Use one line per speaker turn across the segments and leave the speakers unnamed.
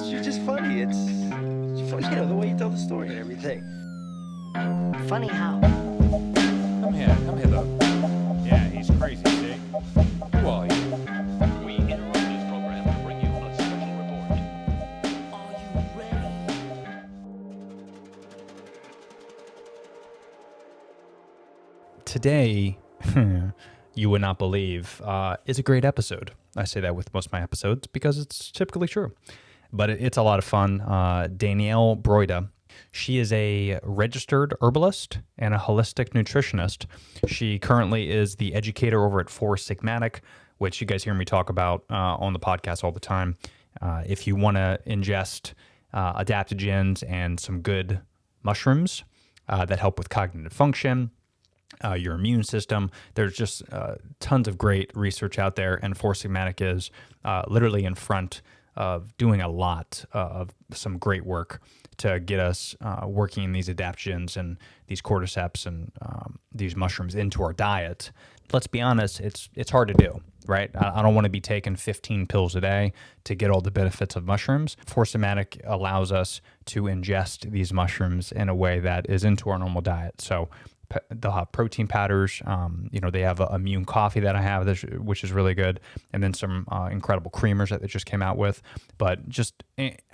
You're just funny. It's funny, the way you tell the story and everything.
Funny how?
Come here, though. Yeah, he's crazy, see? Who are you?
We interrupt this program to bring you a special report.
Are you ready?
Today, you would not believe, is a great episode. I say that with most of my episodes because it's typically true. But it's a lot of fun. Danielle Broida. She is a registered herbalist and a holistic nutritionist. She currently is the educator over at Four Sigmatic, which you guys hear me talk about on the podcast all the time. If you want to ingest adaptogens and some good mushrooms that help with cognitive function, your immune system, there's just tons of great research out there, and Four Sigmatic is literally in front of doing a lot of some great work to get us working these adaptogens and these cordyceps and these mushrooms into our diet. Let's be honest, it's hard to do, right? I don't want to be taking 15 pills a day to get all the benefits of mushrooms. Four Sigmatic allows us to ingest these mushrooms in a way that is into our normal diet. So they'll have protein powders. They have a immune coffee that I have, which is really good. And then some incredible creamers that they just came out with. But just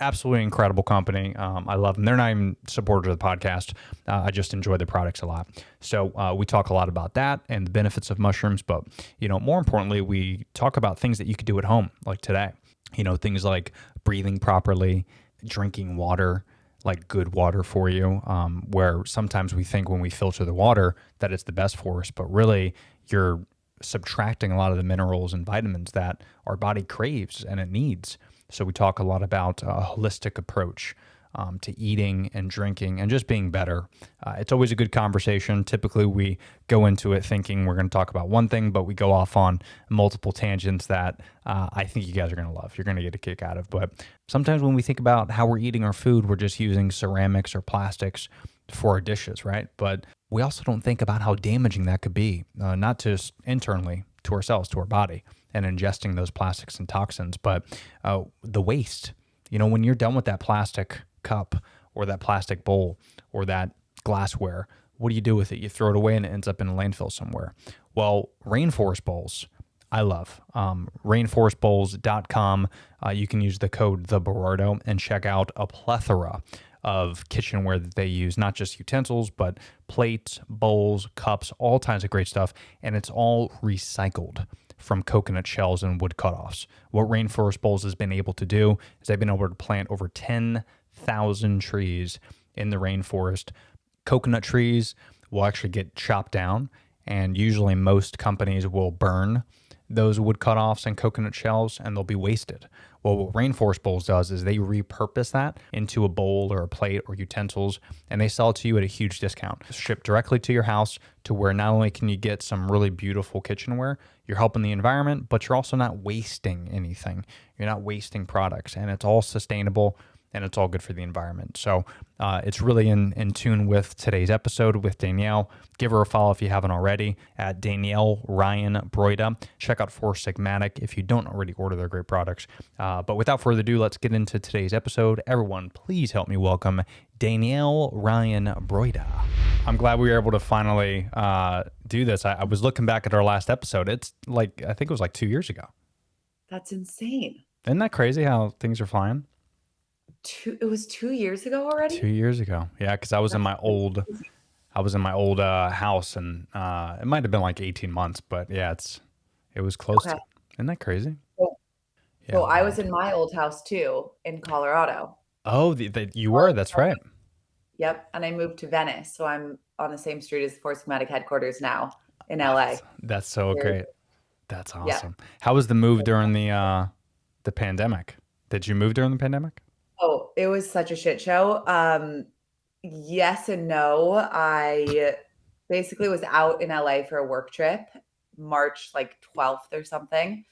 absolutely incredible company. I love them. They're not even supporters of the podcast. I just enjoy their products a lot. So we talk a lot about that and the benefits of mushrooms. But, more importantly, we talk about things that you could do at home, like today. Things like breathing properly, drinking water, like good water for you, where sometimes we think when we filter the water that it's the best for us, but really you're subtracting a lot of the minerals and vitamins that our body craves and it needs. So we talk a lot about a holistic approach to eating and drinking and just being better. It's always a good conversation. Typically we go into it thinking we're going to talk about one thing, but we go off on multiple tangents that I think you guys are going to love. You're going to get a kick out of. But sometimes when we think about how we're eating our food, we're just using ceramics or plastics for our dishes, right? But we also don't think about how damaging that could be, not just internally to ourselves, to our body, and ingesting those plastics and toxins, but the waste. When you're done with that plastic cup or that plastic bowl or that glassware, what do you do with it? You throw it away and it ends up in a landfill somewhere. Well, Rainforest Bowls, I love. Rainforestbowls.com. You can use the code THEBARARDO and check out a plethora of kitchenware that they use, not just utensils, but plates, bowls, cups, all kinds of great stuff. And it's all recycled from coconut shells and wood cutoffs. What Rainforest Bowls has been able to do is they've been able to plant over 10,000 trees in the rainforest. Coconut trees will actually get chopped down, and usually most companies will burn those wood cutoffs and coconut shells and they'll be wasted. Well, what Rainforest Bowls does is they repurpose that into a bowl or a plate or utensils, and they sell it to you at a huge discount. It's shipped directly to your house, to where not only can you get some really beautiful kitchenware, you're helping the environment, but you're also not wasting anything. You're not wasting products, and it's all sustainable and it's all good for the environment. So it's really in tune with today's episode with Danielle. Give her a follow if you haven't already at Danielle Ryan Broida. Check out Four Sigmatic if you don't already order their great products. But without further ado, let's get into today's episode. Everyone, please help me welcome Danielle Ryan Broida. I'm glad we were able to finally do this. I was looking back at our last episode. It's like, I think it was like 2 years ago.
That's insane.
Isn't that crazy how things are flying?
It was 2 years ago already?
2 years ago. Yeah, because I was in my old house, and it might have been like 18 months, but yeah, it was close to. Isn't that crazy?
So,
Yeah.
so I was in my old house too in Colorado.
Oh, you were. That's right.
Yep. And I moved to Venice. So I'm on the same street as Four Sigmatic headquarters now in LA.
That's so great. That's awesome.
Yeah.
How was the move during the pandemic? Did you move during the pandemic?
Oh, it was such a shit show. Yes and no. I basically was out in LA for a work trip, March like 12th or something.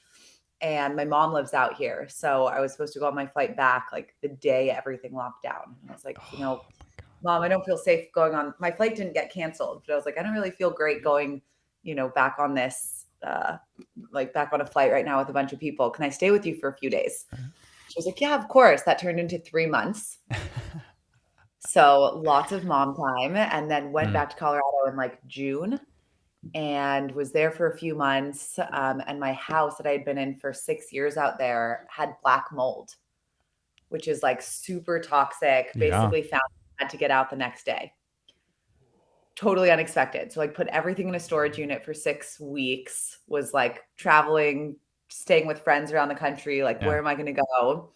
And my mom lives out here. So I was supposed to go on my flight back like the day everything locked down. And I was like, Mom, I don't feel safe going on. My flight didn't get canceled, but I was like, I don't really feel great going, back on this, back on a flight right now with a bunch of people. Can I stay with you for a few days? She was like, yeah, of course. That turned into 3 months. So lots of mom time, and then went back to Colorado in like June and was there for a few months. And my house that I had been in for 6 years out there had black mold, which is like super toxic.
Yeah.
Basically found had to get out the next day. Totally unexpected. So like put everything in a storage unit for 6 weeks, was like traveling, staying with friends around the country. Like, where am I going to go?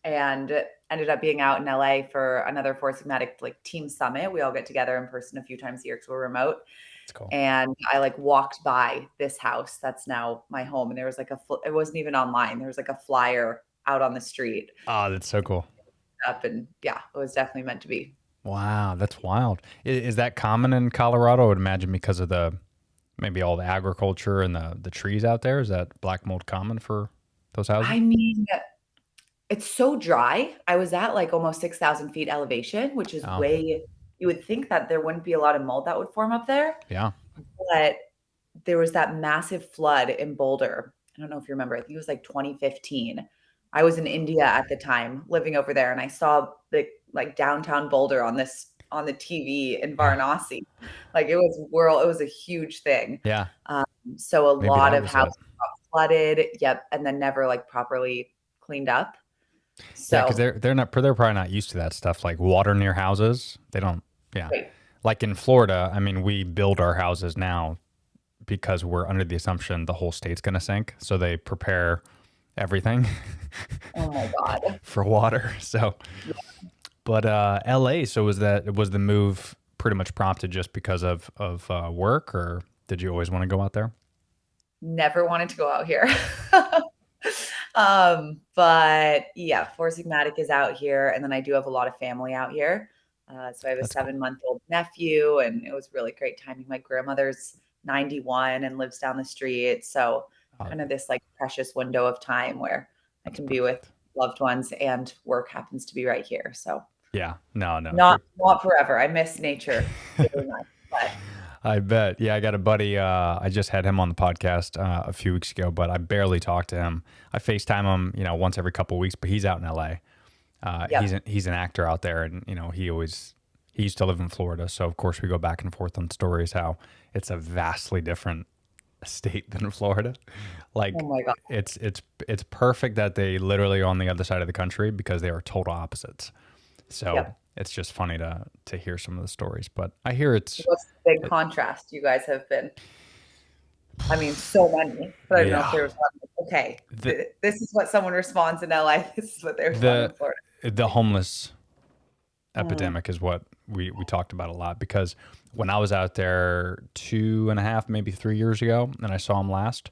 And ended up being out in LA for another Four Sigmatic like team summit. We all get together in person a few times a year because we're remote.
That's cool.
And I like walked by this house that's now my home. And there was like it wasn't even online. There was like a flyer out on the street.
Oh, that's so cool.
Up, and yeah, it was definitely meant to be.
Wow, that's wild. Is that common in Colorado? I would imagine because of maybe all the agriculture and the trees out there. Is that black mold common for those houses?
I mean, it's so dry. I was at like almost 6,000 feet elevation, which is you would think that there wouldn't be a lot of mold that would form up there.
Yeah.
But there was that massive flood in Boulder. I don't know if you remember. I think it was like 2015. I was in India at the time, living over there, and I saw the like downtown Boulder on the TV in Varanasi. Like it was a huge thing.
Yeah.
So
Maybe
lot
that
of
was
houses got flooded. Yep. And then never like properly cleaned up. So
Yeah, because they're probably not used to that stuff, like water near houses. They don't. Yeah.
Right.
Like in Florida, I mean, we build our houses now because we're under the assumption the whole state's going to sink. So they prepare everything
Oh my God.
for water. So, but LA, so was the move pretty much prompted just because of work, or did you always want to go out there?
Never wanted to go out here. But yeah, Four Sigmatic is out here. And then I do have a lot of family out here. So I have a
That's cool.
7-month-old nephew, and it was really great timing. My grandmother's 91 and lives down the street. So kind of this like precious window of time where I can be with loved ones and work happens to be right here. So
Yeah. No.
not forever. I miss nature very much, but
I bet. Yeah, I got a buddy. I just had him on the podcast a few weeks ago, but I barely talked to him. I FaceTime him, once every couple of weeks, but he's out in LA. He's an actor out there, and he used to live in Florida, so of course we go back and forth on stories how it's a vastly different state than Florida. Like,
oh my God.
it's perfect that they literally are on the other side of the country because they are total opposites. So it's just funny to hear some of the stories, but I hear
What's the big contrast you guys have been? I mean, so many, but I don't know if there was one. Okay, this is what someone responds in LA. This is what they respond in Florida.
The homeless epidemic is what we talked about a lot, because when I was out there 2.5, maybe 3 years ago, and I saw him last,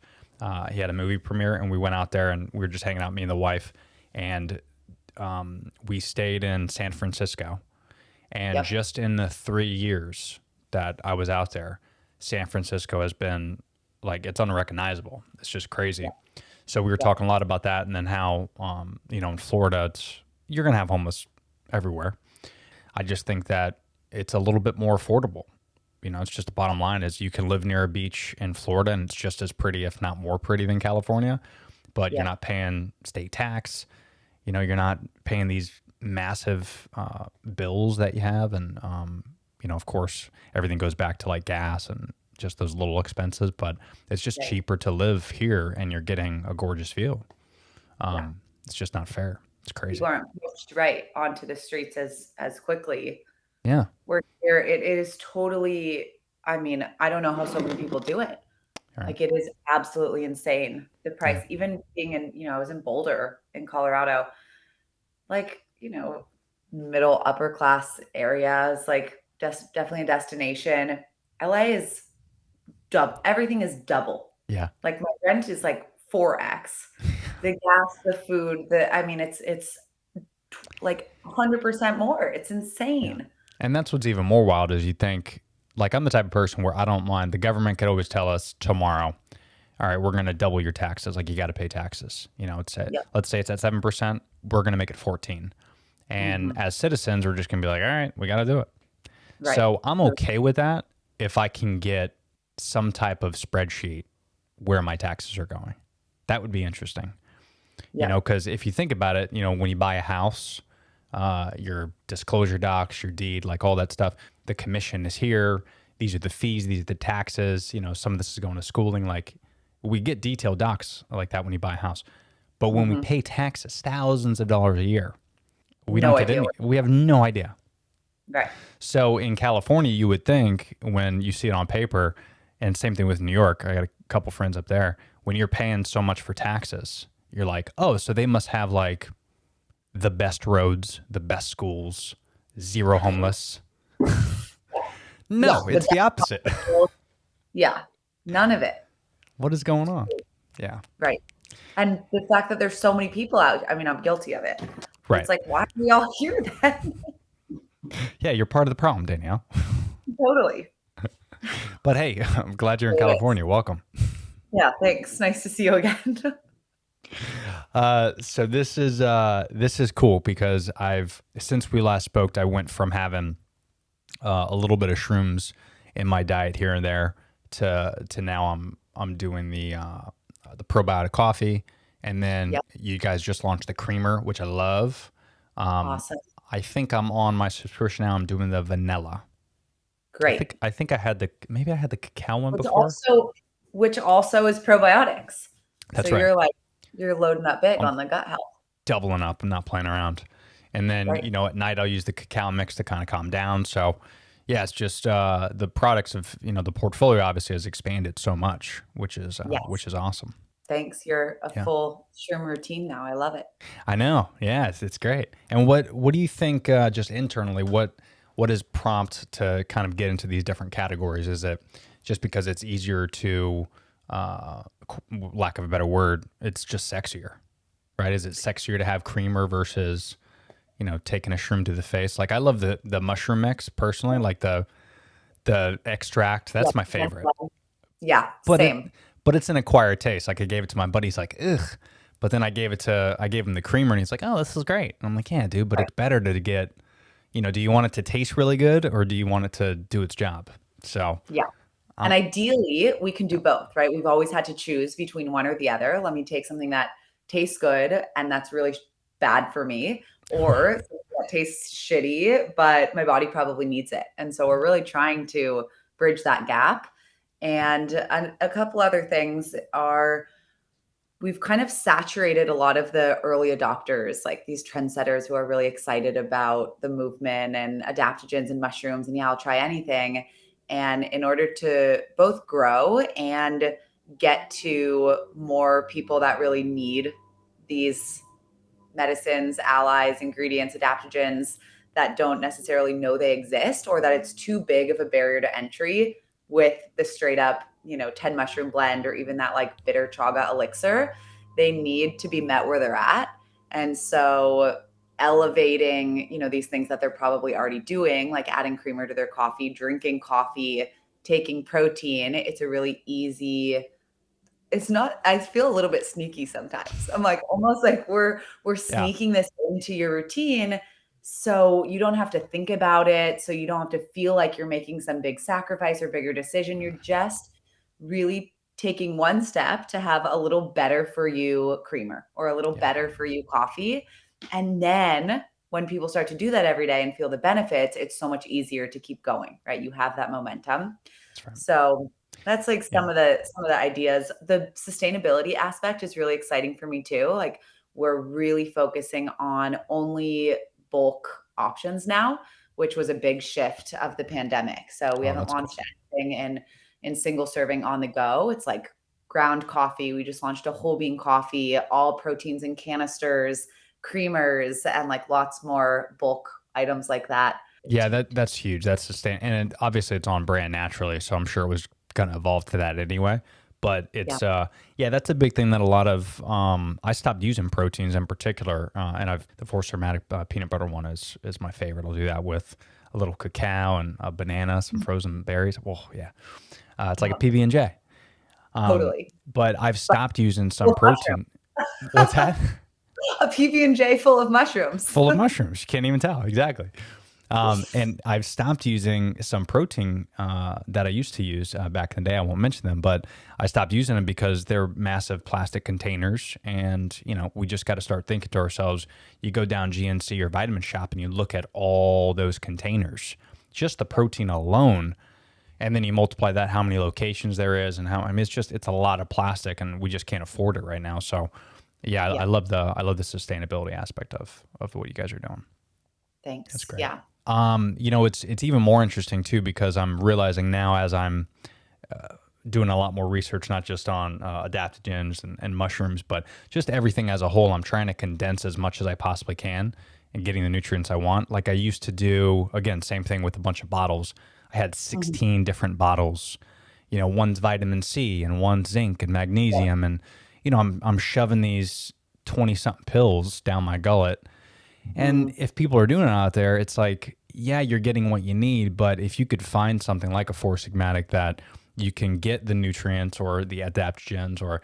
he had a movie premiere, and we went out there and we were just hanging out, me and the wife, and we stayed in San Francisco. And just in the 3 years that I was out there, San Francisco has been like, it's unrecognizable. It's just crazy. So we were talking a lot about that, and then how, in Florida, you're going to have homeless everywhere. I just think that it's a little bit more affordable. It's just the bottom line is you can live near a beach in Florida, and it's just as pretty, if not more pretty than California, but you're not paying state tax. You're not paying these massive bills that you have. And, of course, everything goes back to like gas and just those little expenses, but it's just cheaper to live here, and you're getting a gorgeous view. It's just not fair. It's crazy.
You aren't pushed right onto the streets as quickly.
Yeah.
We're here. It is totally, I mean, I don't know how so many people do it.
Right.
Like, it is absolutely insane. The price, even being in, I was in Boulder in Colorado, like, middle upper class areas, like definitely a destination. LA is double. Everything is double.
Yeah.
Like, my rent is like 4x. The gas, the food, it's like 100% more. It's insane.
Yeah. And that's what's even more wild is you think, like, I'm the type of person where I don't mind. The government could always tell us tomorrow, all right, we're going to double your taxes. Like, you got to pay taxes. Let's say it's at 7%. We're going to make it 14. And as citizens, we're just going to be like, all right, we got to do it. Right. So I'm okay with that if I can get some type of spreadsheet where my taxes are going. That would be interesting. You know, because if you think about it, you know, when you buy a house, your disclosure docs, your deed, like all that stuff, the commission is here. These are the fees. These are the taxes. You know, some of this is going to schooling. Like we get detailed docs like that when you buy a house. But when we pay taxes, thousands of dollars a year, we don't get any. We have no idea.
Right.
So in California, you would think when you see it on paper, and same thing with New York, I got a couple friends up there, when you're paying so much for taxes, you're like, oh, so they must have like the best roads, the best schools, zero homeless. No, it's the opposite.
Yeah, none of it.
What is going on? Yeah.
Right. And the fact that there's so many people out, I mean, I'm guilty of it.
Right.
It's like, why do we all hear that?
Yeah, you're part of the problem, Danielle.
Totally.
But hey, I'm glad you're in California. Welcome.
Yeah, thanks. Nice to see you again.
So this is cool because since we last spoke, I went from having a little bit of shrooms in my diet here and there to now I'm doing the probiotic coffee, and then you guys just launched the creamer, which I love.
Awesome.
I think I'm on my subscription now. I'm doing the vanilla.
Great.
I think I had the cacao one before.
Which also is probiotics.
That's
so
right.
You're loading up big on the gut health.
Doubling up and not playing around. And then, you know, at night I'll use the cacao mix to kind of calm down. So yeah, it's just the products of, you know, the portfolio obviously has expanded so much, which is awesome.
Thanks. You're a full shroom routine now. I love it.
I know. Yeah, it's great. And what do you think just internally, what is prompt to kind of get into these different categories? Is it just because it's easier to, lack of a better word, it's just sexier, right? Is it sexier to have creamer versus, you know, taking a shroom to the face? Like I love the mushroom mix personally, like the extract. That's my favorite.
Yeah,
but
same.
But it's an acquired taste. Like I gave it to my buddy. He's like, ugh. But then I gave him the creamer and he's like, oh, this is great. And I'm like, yeah, dude, but it's better to get, you know, do you want it to taste really good or do you want it to do its job? So
yeah. And ideally, we can do both, right? We've always had to choose between one or the other. Let me take something that tastes good and that's really bad for me, or that tastes shitty, but my body probably needs it. And so we're really trying to bridge that gap. And a couple other things are we've kind of saturated a lot of the early adopters, like these trendsetters who are really excited about the movement and adaptogens and mushrooms and I'll try anything. And in order to both grow and get to more people that really need these medicines, allies, ingredients, adaptogens that don't necessarily know they exist, or that it's too big of a barrier to entry with the straight up, you know, 10 mushroom blend or even that like bitter chaga elixir, they need to be met where they're at. And so elevating, you know, these things that they're probably already doing, like adding creamer to their coffee, drinking coffee, taking protein, it's a really easy, it's not, I feel a little bit sneaky sometimes. I'm like, almost like we're sneaking this into your routine so you don't have to think about it. So you don't have to feel like you're making some big sacrifice or bigger decision. You're just really taking one step to have a little better for you creamer or a little better for you coffee. And then when people start to do that every day and feel the benefits, it's so much easier to keep going, right? You have that momentum. That's right. So that's like some of the ideas. The sustainability aspect is really exciting for me too. Like we're really focusing on only bulk options now, which was a big shift of the pandemic. So we haven't launched anything in single serving on the go. It's like ground coffee. We just launched a whole bean coffee, all proteins in canisters, creamers, and like lots more bulk items like that.
Yeah, that's huge. That's sustainable. And obviously it's on brand naturally. So I'm sure it was going to evolve to that anyway. But it's, that's a big thing that a lot of, I stopped using proteins in particular. And the Four Sigmatic peanut butter one is my favorite. I'll do that with a little cacao and a banana, some frozen berries. Oh yeah. It's like a PB&J.
Totally.
But I've stopped using some protein. What's that?
A PB&J full of mushrooms.
Full of mushrooms. You can't even tell. Exactly. And I've stopped using some protein that I used to use back in the day. I won't mention them, but I stopped using them because they're massive plastic containers. And, we just got to start thinking to ourselves, you go down GNC or Vitamin Shop and you look at all those containers, just the protein alone. And then you multiply that, how many locations there is and it's a lot of plastic and we just can't afford it right now. So yeah. I love the sustainability aspect of what you guys are doing.
Thanks.
That's great.
Yeah.
It's even more interesting too, because I'm realizing now as I'm doing a lot more research, not just on adaptogens and mushrooms, but just everything as a whole. I'm trying to condense as much as I possibly can and getting the nutrients I want. Like I used to do, again, same thing with a bunch of bottles. I had 16 different bottles, one's vitamin C and one's zinc and magnesium. And, I'm shoving these 20 something pills down my gullet. And if people are doing it out there, it's like, yeah, you're getting what you need. But if you could find something like a Four Sigmatic that you can get the nutrients or the adaptogens or,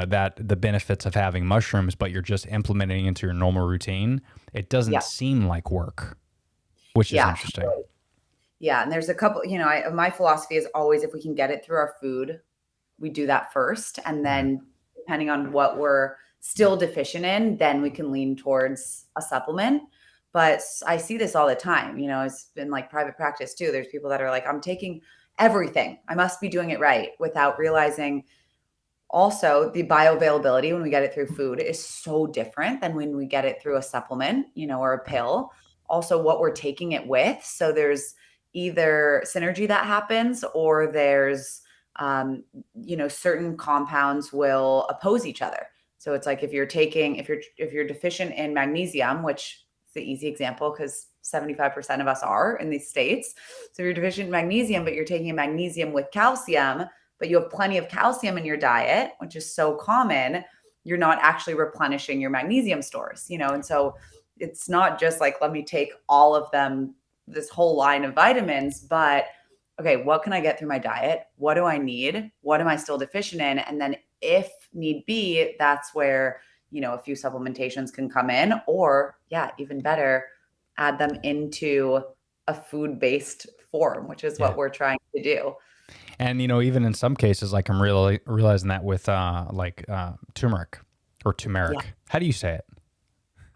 that the benefits of having mushrooms, but you're just implementing into your normal routine, it doesn't seem like work, which is interesting.
Yeah. And there's a couple, my philosophy is always, if we can get it through our food, we do that first. And then depending on what we're still deficient in, then we can lean towards a supplement. But I see this all the time. It's been like private practice too. There's people that are like, I'm taking everything, I must be doing it right, without realizing also the bioavailability when we get it through food is so different than when we get it through a supplement, or a pill. Also what we're taking it with. So there's either synergy that happens, or there's, certain compounds will oppose each other. So it's like if you're deficient in magnesium, which is the easy example because 75% of us are in these states. So if you're deficient in magnesium, but you're taking a magnesium with calcium, but you have plenty of calcium in your diet, which is so common, you're not actually replenishing your magnesium stores, and so it's not just like, let me take all of them, this whole line of vitamins, but okay, what can I get through my diet? What do I need? What am I still deficient in? And then if need be, that's where, a few supplementations can come in, or even better, add them into a food-based form, which is what we're trying to do.
And, even in some cases, like I'm really realizing that with turmeric or turmeric. Yeah. How do you say it?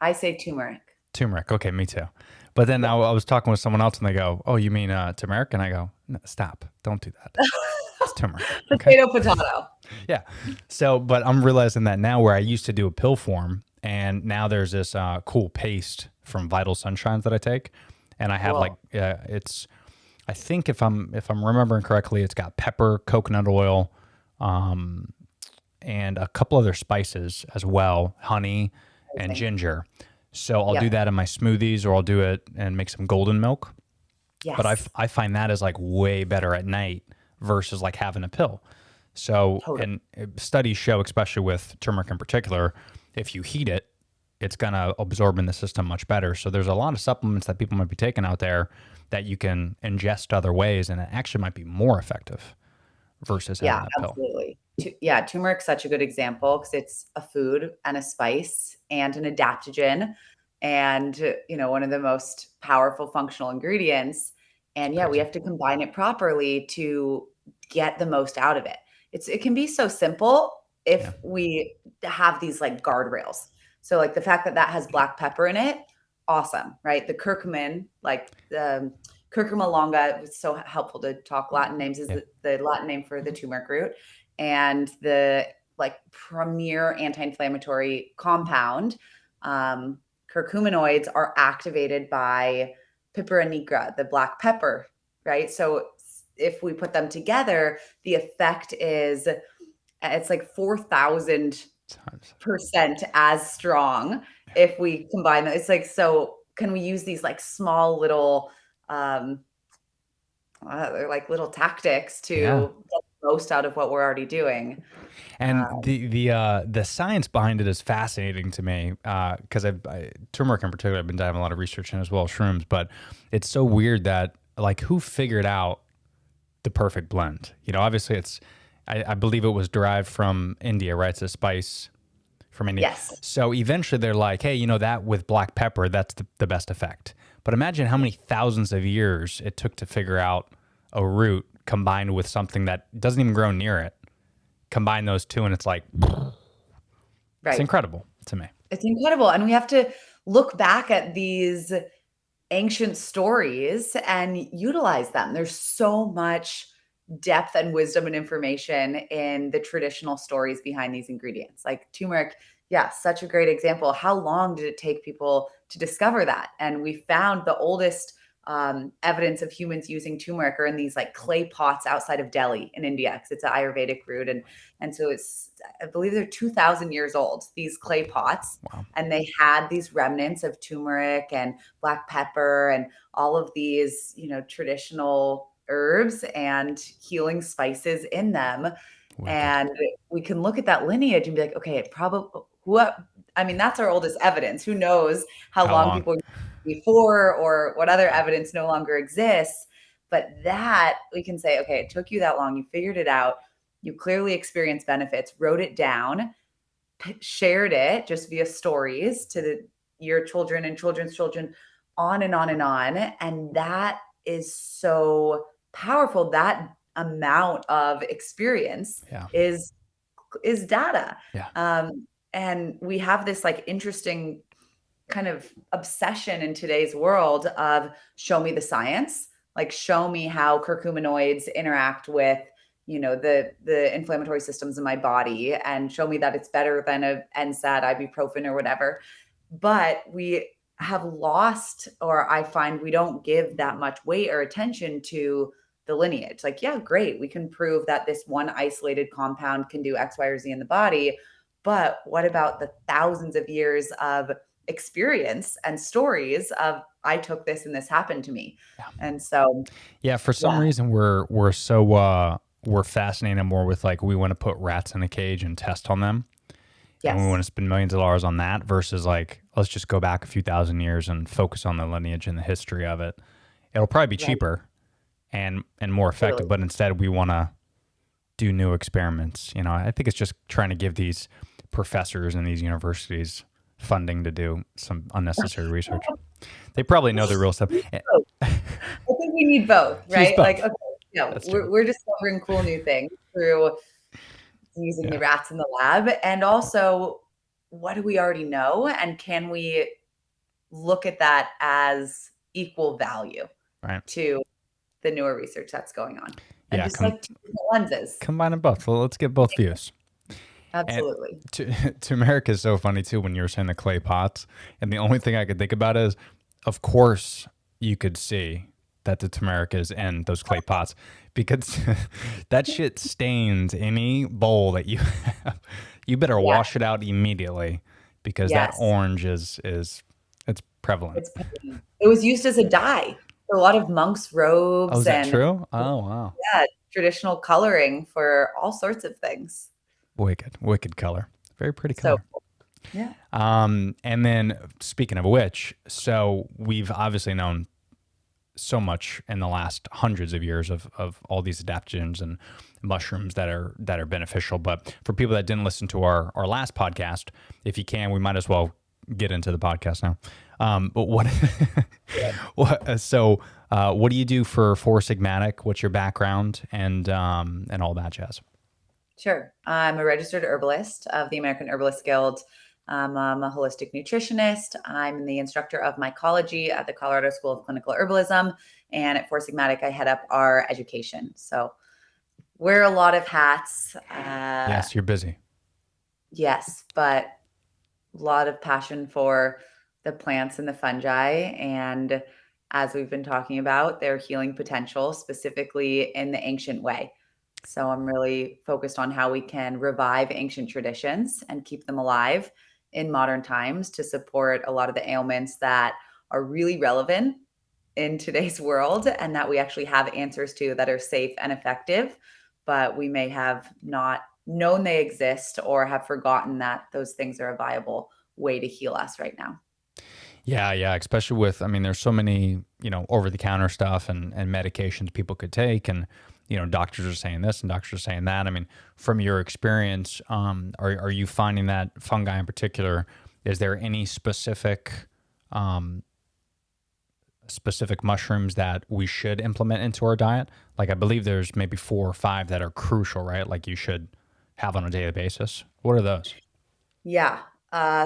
I say turmeric.
Turmeric. Okay, me too. But then I was talking with someone else and they go, oh, you mean turmeric? And I go, no, stop. Don't do that. It's turmeric. Okay?
Potato.
Yeah. So, but I'm realizing that now, where I used to do a pill form, and now there's this cool paste from Vital Sunshines that I take. And I have I think if I'm remembering correctly, it's got pepper, coconut oil, and a couple other spices as well, honey and ginger. So I'll do that in my smoothies, or I'll do it and make some golden milk. Yes. But I find that is like way better at night versus like having a pill. So, and studies show, especially with turmeric in particular, if you heat it, it's going to absorb in the system much better. So there's a lot of supplements that people might be taking out there that you can ingest other ways, and it actually might be more effective versus having a pill.
Absolutely. Turmeric's such a good example because it's a food and a spice and an adaptogen and, one of the most powerful functional ingredients. And we have to combine it properly to get the most out of it. It can be so simple if we have these like guardrails. So like the fact that has black pepper in it, awesome, right? The curcumin, like the curcuma longa, it's so helpful to talk Latin names, is the Latin name for the turmeric root, and the like premier anti-inflammatory compound. Curcuminoids are activated by Pipera nigra, the black pepper, right? So if we put them together, the effect is, it's like 4,000% as strong if we combine them. It's like, so can we use these like small little, they're like little tactics to get the most out of what we're already doing.
And the science behind it is fascinating to me because turmeric in particular, I've been diving a lot of research in as well as shrooms, but it's so weird that like who figured out the perfect blend? Obviously I believe it was derived from India, right? It's a spice from India.
Yes.
So eventually they're like, hey, that with black pepper, that's the best effect. But imagine how many thousands of years it took to figure out a root combined with something that doesn't even grow near it. Combine those two and it's like, it's
Right.
incredible to me.
It's incredible. And we have to look back at these ancient stories and utilize them. There's so much depth and wisdom and information in the traditional stories behind these ingredients. Like turmeric, yeah, such a great example. How long did it take people to discover that? And we found the oldest evidence of humans using turmeric are in these like clay pots outside of Delhi in India, because it's an Ayurvedic root. And so it's, I believe they're 2,000 years old, these clay pots.
Wow.
And they had these remnants of turmeric and black pepper and all of these, traditional herbs and healing spices in them.
Wicked.
And we can look at that lineage and be like, okay, it probably, that's our oldest evidence. Who knows how long people before or what other evidence no longer exists. But that we can say, okay, it took you that long. You figured it out. You clearly experienced benefits, wrote it down, shared it just via stories to your children and children's children, on and on and on. And that is so powerful. That amount of experience is data.
Yeah.
And we have this like interesting kind of obsession in today's world of show me the science, like show me how curcuminoids interact with, the inflammatory systems in my body, and show me that it's better than a NSAID, ibuprofen or whatever. But we have lost, or I find we don't give that much weight or attention to the lineage. Like, yeah, great. We can prove that this one isolated compound can do X, Y, or Z in the body. But what about the thousands of years of experience and stories of I took this and this happened to me?
Yeah.
And so,
for some reason we're so we're fascinated more with like, we want to put rats in a cage and test on them.
yes,
And we want to spend millions of dollars on that versus like, let's just go back a few thousand years and focus on the lineage and the history of it. It'll probably be cheaper and more effective, but instead we want to do new experiments. I think it's just trying to give these professors in these universities funding to do some unnecessary research. They probably know the real stuff.
I think we need both, right?
both.
Like, okay, we're discovering cool new things through using the rats in the lab. And also, what do we already know? And can we look at that as equal value to the newer research that's going on? And just like two different lenses.
Combine them both. Well, let's get both views.
Absolutely.
Turmeric is so funny too when you were saying the clay pots. And the only thing I could think about is, of course, you could see that the turmeric is in those clay pots, because that shit stains any bowl that you have. You better wash it out immediately, because that orange is it's prevalent.
It was used as a dye for a lot of monks' robes.
Oh, is that true? Oh, wow.
Yeah, traditional coloring for all sorts of things.
Wicked color. Very pretty color.
So, yeah.
And then speaking of which, so we've obviously known so much in the last hundreds of years of all these adaptogens and mushrooms that are beneficial. But for people that didn't listen to our last podcast, if you can, we might as well get into the podcast now. But what do you do for Four Sigmatic? What's your background and all that jazz?
Sure. I'm a registered herbalist of the American Herbalist Guild. I'm a holistic nutritionist. I'm the instructor of mycology at the Colorado School of Clinical Herbalism. And at Four Sigmatic, I head up our education. So wear a lot of hats.
Yes, you're busy.
Yes, but a lot of passion for the plants and the fungi. And as we've been talking about, their healing potential, specifically in the ancient way. So I'm really focused on how we can revive ancient traditions and keep them alive in modern times to support a lot of the ailments that are really relevant in today's world and that we actually have answers to that are safe and effective, but we may have not known they exist or have forgotten that those things are a viable way to heal us right now.
Yeah, especially with, I mean, there's so many, over the counter stuff and medications people could take, and doctors are saying this and doctors are saying that. I mean, from your experience, are you finding that fungi in particular, is there any specific mushrooms that we should implement into our diet? Like, I believe there's maybe 4 or 5 that are crucial, right? Like you should have on a daily basis. What are those?
Yeah.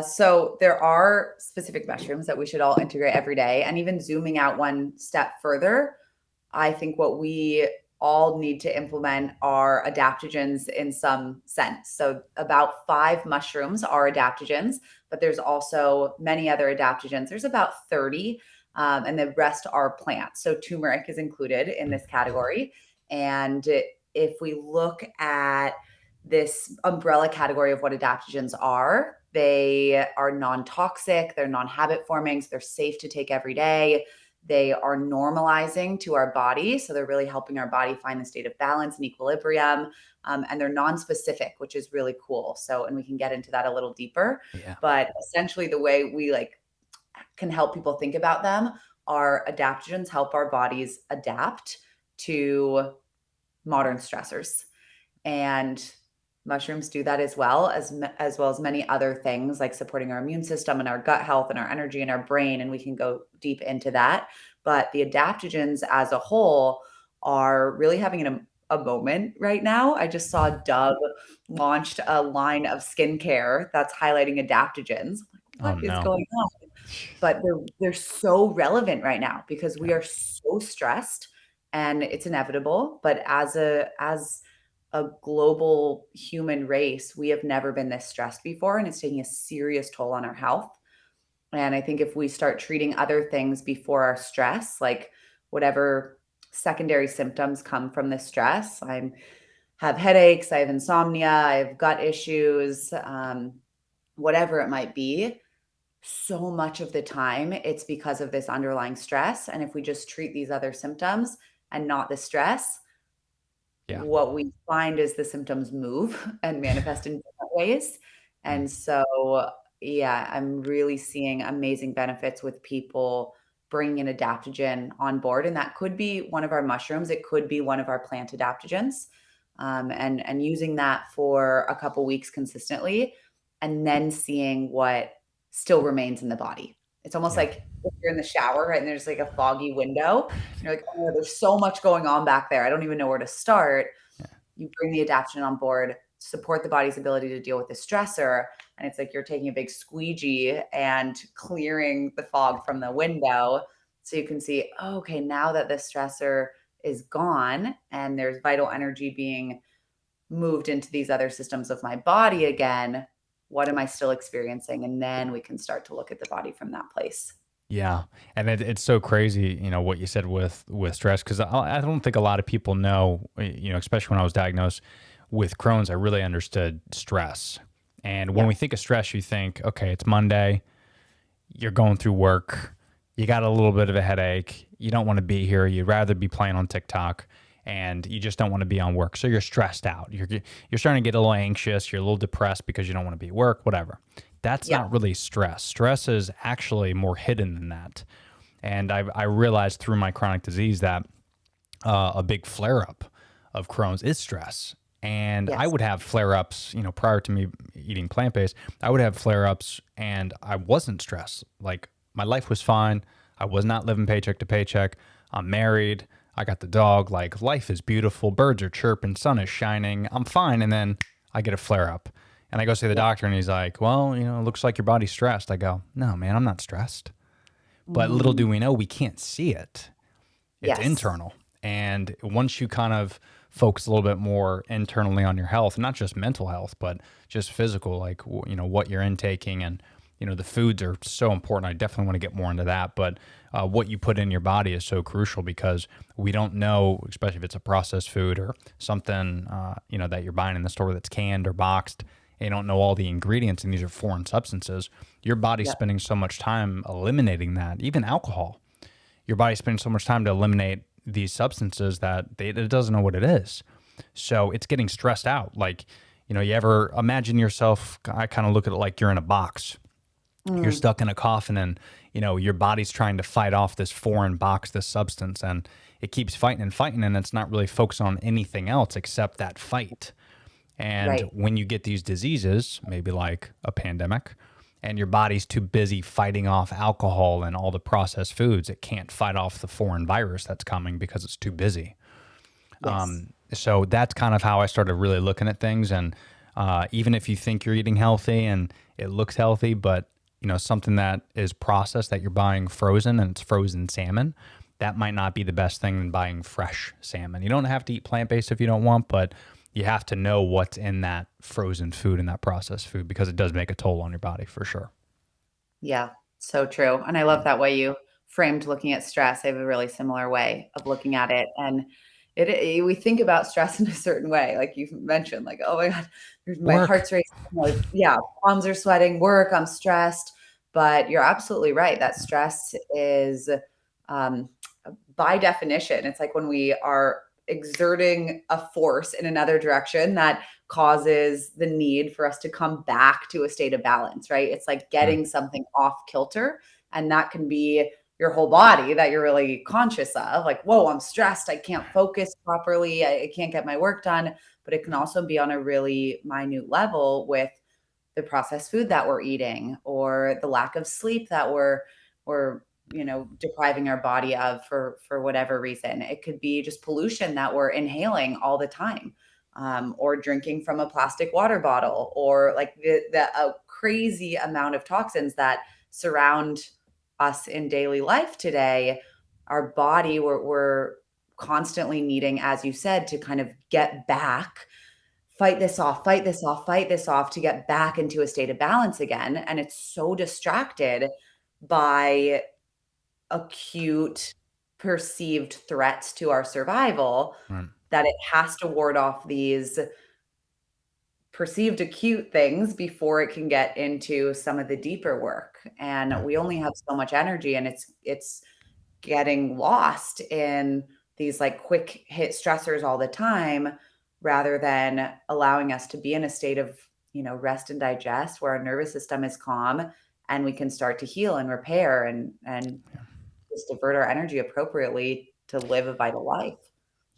So there are specific mushrooms that we should all integrate every day. And even zooming out one step further, I think what we all need to implement are adaptogens in some sense. So about 5 mushrooms are adaptogens, but there's also many other adaptogens. There's about 30, and the rest are plants. So turmeric is included in this category. And if we look at this umbrella category of what adaptogens are, they are non-toxic, they're non-habit forming, so they're safe to take every day. They are normalizing to our body. So they're really helping our body find the state of balance and equilibrium. And they're non-specific, which is really cool. So, and we can get into that a little deeper.
Yeah.
But essentially the way we can help people think about them are adaptogens help our bodies adapt to modern stressors. And mushrooms do that as well as many other things, like supporting our immune system and our gut health and our energy and our brain. And we can go deep into that. But the adaptogens as a whole are really having a moment right now. I just saw Dove launched a line of skincare that's highlighting adaptogens. What is going on? But they're so relevant right now because we are so stressed, and it's inevitable. But as a global human race, we have never been this stressed before, and it's taking a serious toll on our health. And I think if we start treating other things before our stress, like whatever secondary symptoms come from this stress, I have headaches, I have insomnia, I have gut issues, whatever it might be, so much of the time it's because of this underlying stress. And if we just treat these other symptoms and not the stress, what we find is the symptoms move and manifest in different ways. And so, yeah, I'm really seeing amazing benefits with people bringing an adaptogen on board. And that could be one of our mushrooms. It could be one of our plant adaptogens, and using that for a couple weeks consistently, and then seeing what still remains in the body. It's almost like if you're in the shower and there's like a foggy window, and you're like, oh, there's so much going on back there. I don't even know where to start. You bring the adaptogen on board, support the body's ability to deal with the stressor. And it's like you're taking a big squeegee and clearing the fog from the window. So you can see, oh, okay, now that the stressor is gone and there's vital energy being moved into these other systems of my body again, what am I still experiencing? And then we can start to look at the body from that place.
Yeah. And it's so crazy, what you said with stress, because I don't think a lot of people know, especially when I was diagnosed with Crohn's, I really understood stress. And when we think of stress, you think, okay, it's Monday, you're going through work, you got a little bit of a headache, you don't want to be here, you'd rather be playing on TikTok, and you just don't want to be on work. So you're stressed out. You're starting to get a little anxious, you're a little depressed because you don't want to be at work, whatever. That's not really stress. Stress is actually more hidden than that. And I realized through my chronic disease that a big flare-up of Crohn's is stress. And I would have flare-ups, prior to me eating plant-based, I would have flare-ups and I wasn't stressed. Like, my life was fine. I was not living paycheck to paycheck. I'm married. I got the dog. Like, life is beautiful. Birds are chirping. Sun is shining. I'm fine. And then I get a flare-up. And I go see the doctor and he's like, well, it looks like your body's stressed. I go, no, man, I'm not stressed. But little do we know, we can't see it. It's internal. And once you kind of focus a little bit more internally on your health, not just mental health, but just physical, like, what you're intaking, and, the foods are so important. I definitely want to get more into that. But what you put in your body is so crucial, because we don't know, especially if it's a processed food or something, that you're buying in the store that's canned or boxed. You don't know all the ingredients, and these are foreign substances. Your body's spending so much time eliminating that. Even alcohol, your body's spending so much time to eliminate these substances that it doesn't know what it is. So it's getting stressed out. Like, you ever imagine yourself, I kind of look at it like you're in a box You're
Mm,
stuck in a coffin and, your body's trying to fight off this foreign box, this substance, and it keeps fighting and fighting, and it's not really focused on anything else except that fight. And
right.
when you get these diseases, maybe like a pandemic, and your body's too busy fighting off alcohol and all the processed foods, it can't fight off the foreign virus that's coming because it's too busy.
Yes.
So that's kind of how I started really looking at things. And even if you think you're eating healthy and it looks healthy, but something that is processed that you're buying frozen and it's frozen salmon, that might not be the best thing than buying fresh salmon. You don't have to eat plant-based if you don't want, but you have to know what's in that frozen food and that processed food because it does make a toll on your body for sure.
Yeah, so true. And I love that way you framed looking at stress. I have a really similar way of looking at it. And we think about stress in a certain way, like you mentioned, like, oh my God, my
Work.
heart's racing. Like, yeah, palms are sweating, work, I'm stressed. But you're absolutely right. That stress is, um, by definition, it's like when we are exerting a force in another direction that causes the need for us to come back to a state of balance, right? It's like
Mm,
getting something off kilter. And that can be your whole body that you're really conscious of. Like, whoa, I'm stressed. I can't focus properly. I can't get my work done. But it can also be on a really minute level with the processed food that we're eating or the lack of sleep that we're depriving our body of for whatever reason. It could be just pollution that we're inhaling all the time, or drinking from a plastic water bottle, or like the a crazy amount of toxins that surround us in daily life today. Our body, we're constantly needing, as you said, to kind of get back, fight this off, fight this off, fight this off to get back into a state of balance again. And it's so distracted by acute perceived threats to our survival
right.
that it has to ward off these perceived acute things before it can get into some of the deeper work. And
Yeah.
we only have so much energy, and it's getting lost in these like quick hit stressors all the time rather than allowing us to be in a state of, rest and digest where our nervous system is calm and we can start to heal and repair and just divert our energy appropriately to live a vital life.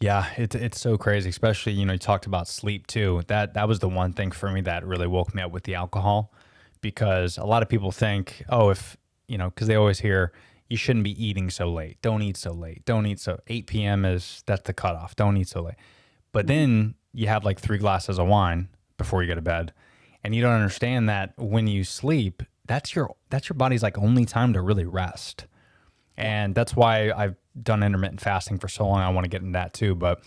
Yeah, it's so crazy, especially, you talked about sleep too. That was the one thing for me that really woke me up with the alcohol because a lot of people think, oh, if, because they always hear you shouldn't be eating so late. Don't eat so late. Don't eat so 8 p.m. that's the cutoff. Don't eat so late. But
Mhm.
then you have like 3 glasses of wine before you go to bed, and you don't understand that when you sleep, that's your body's like only time to really rest.
Yeah.
And that's why I've done intermittent fasting for so long. I want to get into that too. But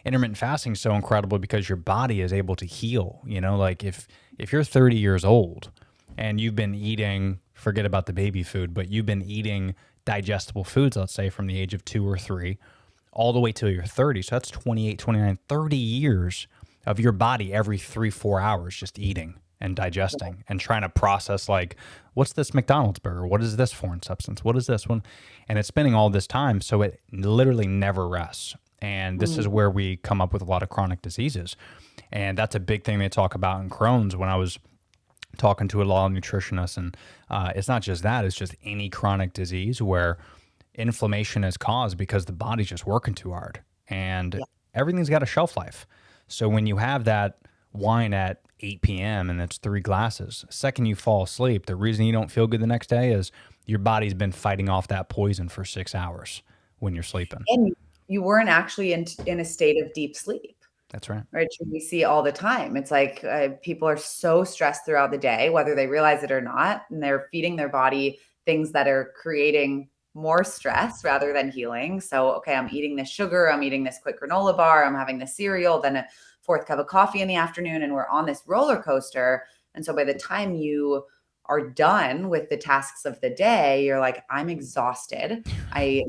intermittent fasting is so incredible because your body is able to heal. Like if you're 30 years old and you've been eating, forget about the baby food, but you've been eating digestible foods, let's say from the age of 2 or 3, all the way till you're 30. So that's 28, 29, 30 years of your body every 3, 4 hours just eating and digesting and trying to process like, what's this McDonald's burger? What is this foreign substance? What is this one? And it's spending all this time. So it literally never rests. And this is
Mm.
where we come up with a lot of chronic diseases. And that's a big thing they talk about in Crohn's when I was talking to a lot of nutritionists. And it's not just that, it's just any chronic disease where inflammation is caused because the body's just working too hard and
Yeah.
everything's got a shelf life. So when you have that wine at 8 p.m. and it's 3 glasses, second you fall asleep, the reason you don't feel good the next day is your body's been fighting off that poison for 6 hours when you're sleeping.
And you weren't actually in a state of deep sleep.
That's right.
Right, we see all the time. It's like, people are so stressed throughout the day, whether they realize it or not, and they're feeding their body things that are creating more stress rather than healing. So, okay, I'm eating this sugar, I'm eating this quick granola bar, I'm having this cereal, then a fourth cup of coffee in the afternoon, and we're on this roller coaster. And so by the time you are done with the tasks of the day, you're like, I'm exhausted. I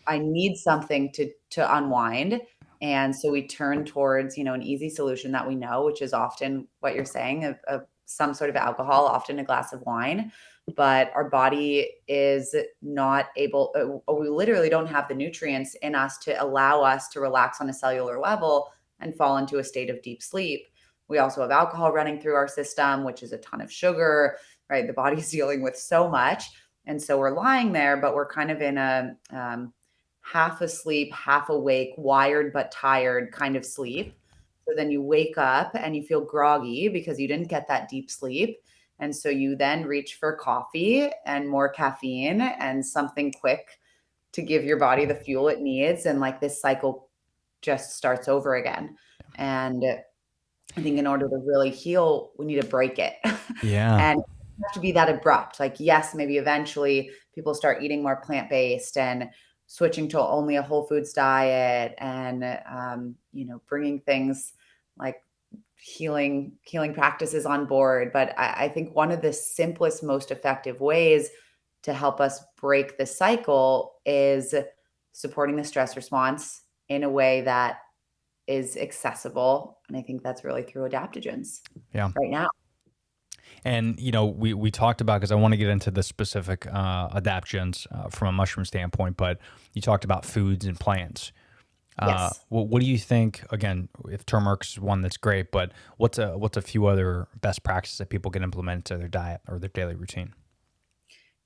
I need something to unwind. And so we turn towards, an easy solution that we know, which is often what you're saying, of some sort of alcohol, often a glass of wine. But our body is not able, we literally don't have the nutrients in us to allow us to relax on a cellular level and fall into a state of deep sleep. We also have alcohol running through our system, which is a ton of sugar. right? The body's dealing with so much. And so we're lying there, but we're kind of in a half asleep, half awake, wired but tired kind of sleep. So then you wake up and you feel groggy because you didn't get that deep sleep. And so you then reach for coffee and more caffeine and something quick to give your body the fuel it needs. And like this cycle just starts over again. And I think in order to really heal, we need to break it.
Yeah.
And it doesn't have to be that abrupt. Like, yes, maybe eventually people start eating more plant-based and switching to only a whole foods diet and, bringing things like healing practices on board. But I think one of the simplest, most effective ways to help us break the cycle is supporting the stress response in a way that is accessible. And I think that's really through adaptogens right now.
And, we talked about, because I want to get into the specific adaptogens from a mushroom standpoint, but you talked about foods and plants.
Yes.
What do you think, again, if turmeric's one, that's great, but what's a few other best practices that people can implement into their diet or their daily routine?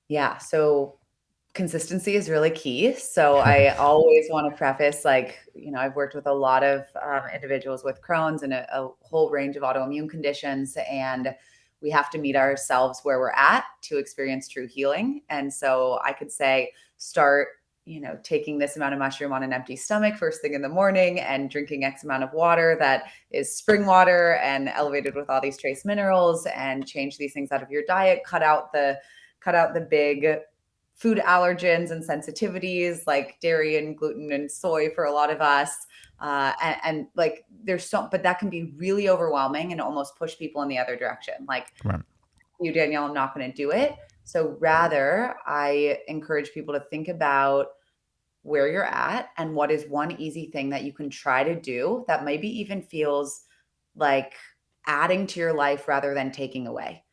Yeah. So consistency is really key. So I always want to preface, I've worked with a lot of individuals with Crohn's and a whole range of autoimmune conditions, and we have to meet ourselves where we're at to experience true healing. And so I could say, start, taking this amount of mushroom on an empty stomach first thing in the morning and drinking X amount of water that is spring water and elevated with all these trace minerals, and change these things out of your diet, cut out the big food allergens and sensitivities like dairy and gluten and soy for a lot of us. And like but that can be really overwhelming and almost push people in the other direction. Like,
Right.
You, Danielle, I'm not going to do it. So rather, I encourage people to think about where you're at and what is one easy thing that you can try to do that maybe even feels like adding to your life rather than taking away.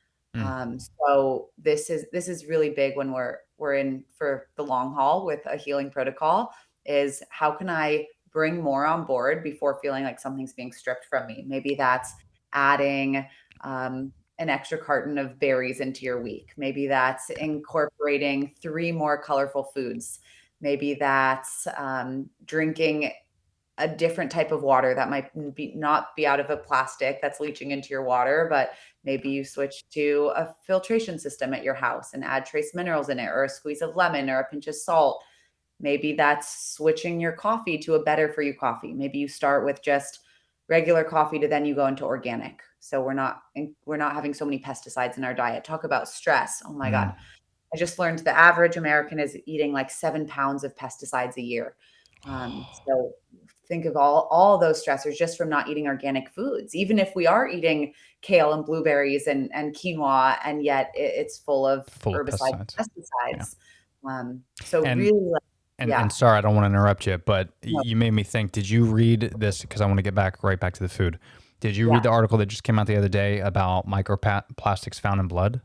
So this is really big when we're in for the long haul with a healing protocol, is how can I bring more on board before feeling like something's being stripped from me? Maybe that's adding an extra carton of berries into your week. Maybe that's incorporating 3 more colorful foods. Maybe that's drinking a different type of water that might not be out of a plastic that's leaching into your water, but maybe you switch to a filtration system at your house and add trace minerals in it, or a squeeze of lemon or a pinch of salt. Maybe that's switching your coffee to a better for you coffee. Maybe you start with just regular coffee to then you go into organic. So we're not having so many pesticides in our diet. Talk about stress. Oh my God. I just learned the average American is eating like 7 pounds of pesticides a year. So think of all those stressors just from not eating organic foods, even if we are eating kale and blueberries and quinoa, and yet it's full of herbicides, pesticides.
And sorry, I don't want to interrupt you, but you made me think, did you read this? Because I want to get right back to the food. Did you read the article that just came out the other day about microplastics found in blood?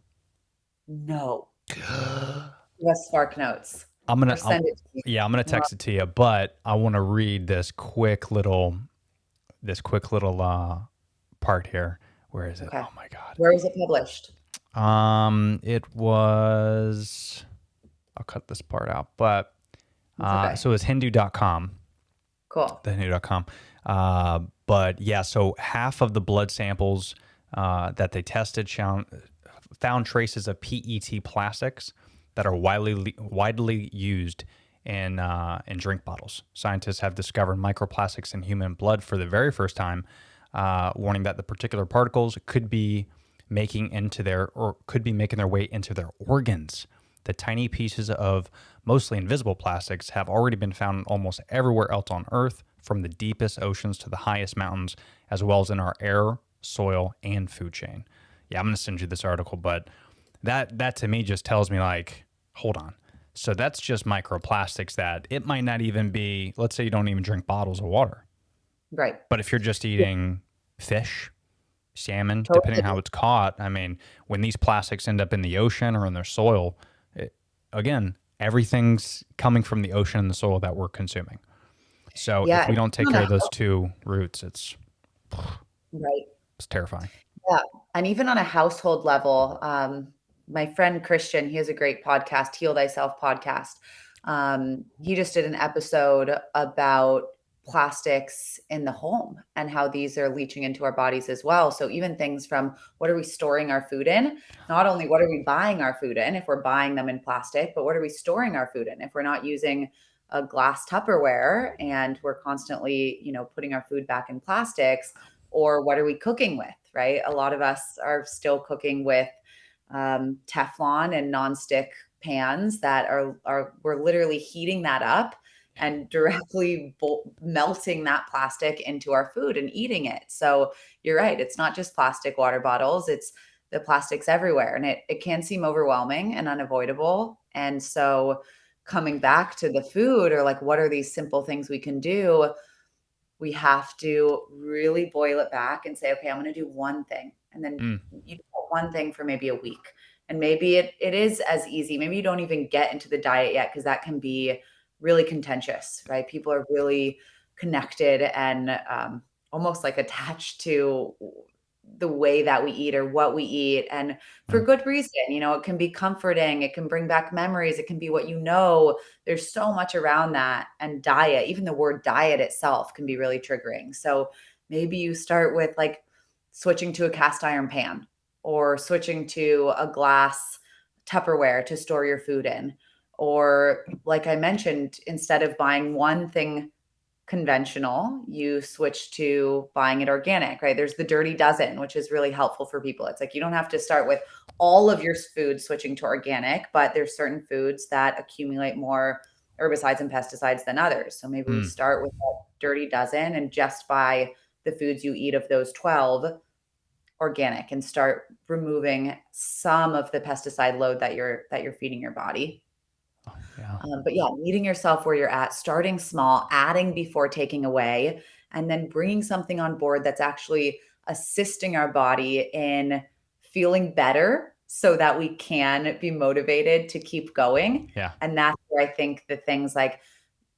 No. Yes, Spark Notes.
I'm gonna text it to you, but I want to read this quick little part here. Where is it?
Okay.
Oh my God.
Where was it published?
It was. I'll cut this part out, but so it's Hindu.com.
Cool.
The Hindu.com. But yeah, so half of the blood samples that they tested found traces of PET plastics that are widely used in drink bottles. Scientists have discovered microplastics in human blood for the very first time, warning that the particular particles could be making their way into their organs. The tiny pieces of mostly invisible plastics have already been found almost everywhere else on Earth, from the deepest oceans to the highest mountains, as well as in our air, soil, and food chain. Yeah, I'm going to send you this article, but that to me just tells me, like, hold on. So that's just microplastics that it might not even be, let's say you don't even drink bottles of water.
Right.
But if you're just eating fish, salmon, depending on how it's caught, I mean, when these plastics end up in the ocean or in their soil, again, everything's coming from the ocean and the soil that we're consuming. So if we don't take care of those two roots, it's
right.
It's terrifying.
Yeah. And even on a household level, my friend Christian, he has a great podcast, Heal Thyself podcast. He just did an episode about plastics in the home and how these are leaching into our bodies as well. So even things from what are we storing our food in? Not only what are we buying our food in if we're buying them in plastic, but what are we storing our food in if we're not using a glass Tupperware and we're constantly, putting our food back in plastics, or what are we cooking with, right? A lot of us are still cooking with Teflon and nonstick pans that we're literally heating that up and directly melting that plastic into our food and eating it. So you're right. It's not just plastic water bottles. It's the plastics everywhere. And it can seem overwhelming and unavoidable. And so coming back to the food, or like, what are these simple things we can do? We have to really boil it back and say, okay, I'm going to do one thing. And then you do one thing for maybe a week. And maybe it is as easy. Maybe you don't even get into the diet yet, because that can be really contentious, right? People are really connected and almost like attached to the way that we eat or what we eat, and for good reason. It can be comforting, it can bring back memories, it can be what there's so much around that. And diet, even the word diet itself, can be really triggering. So maybe you start with like switching to a cast iron pan, or switching to a glass Tupperware to store your food in, or like I mentioned, instead of buying one thing conventional, you switch to buying it organic, right? There's the dirty dozen, which is really helpful for people. It's like you don't have to start with all of your food switching to organic, but there's certain foods that accumulate more herbicides and pesticides than others. So maybe we start with that dirty dozen and just buy the foods you eat of those 12 organic, and start removing some of the pesticide load that you're feeding your body.
Yeah.
But yeah, meeting yourself where you're at, starting small, adding before taking away, and then bringing something on board that's actually assisting our body in feeling better so that we can be motivated to keep going.
Yeah.
And that's where I think the things like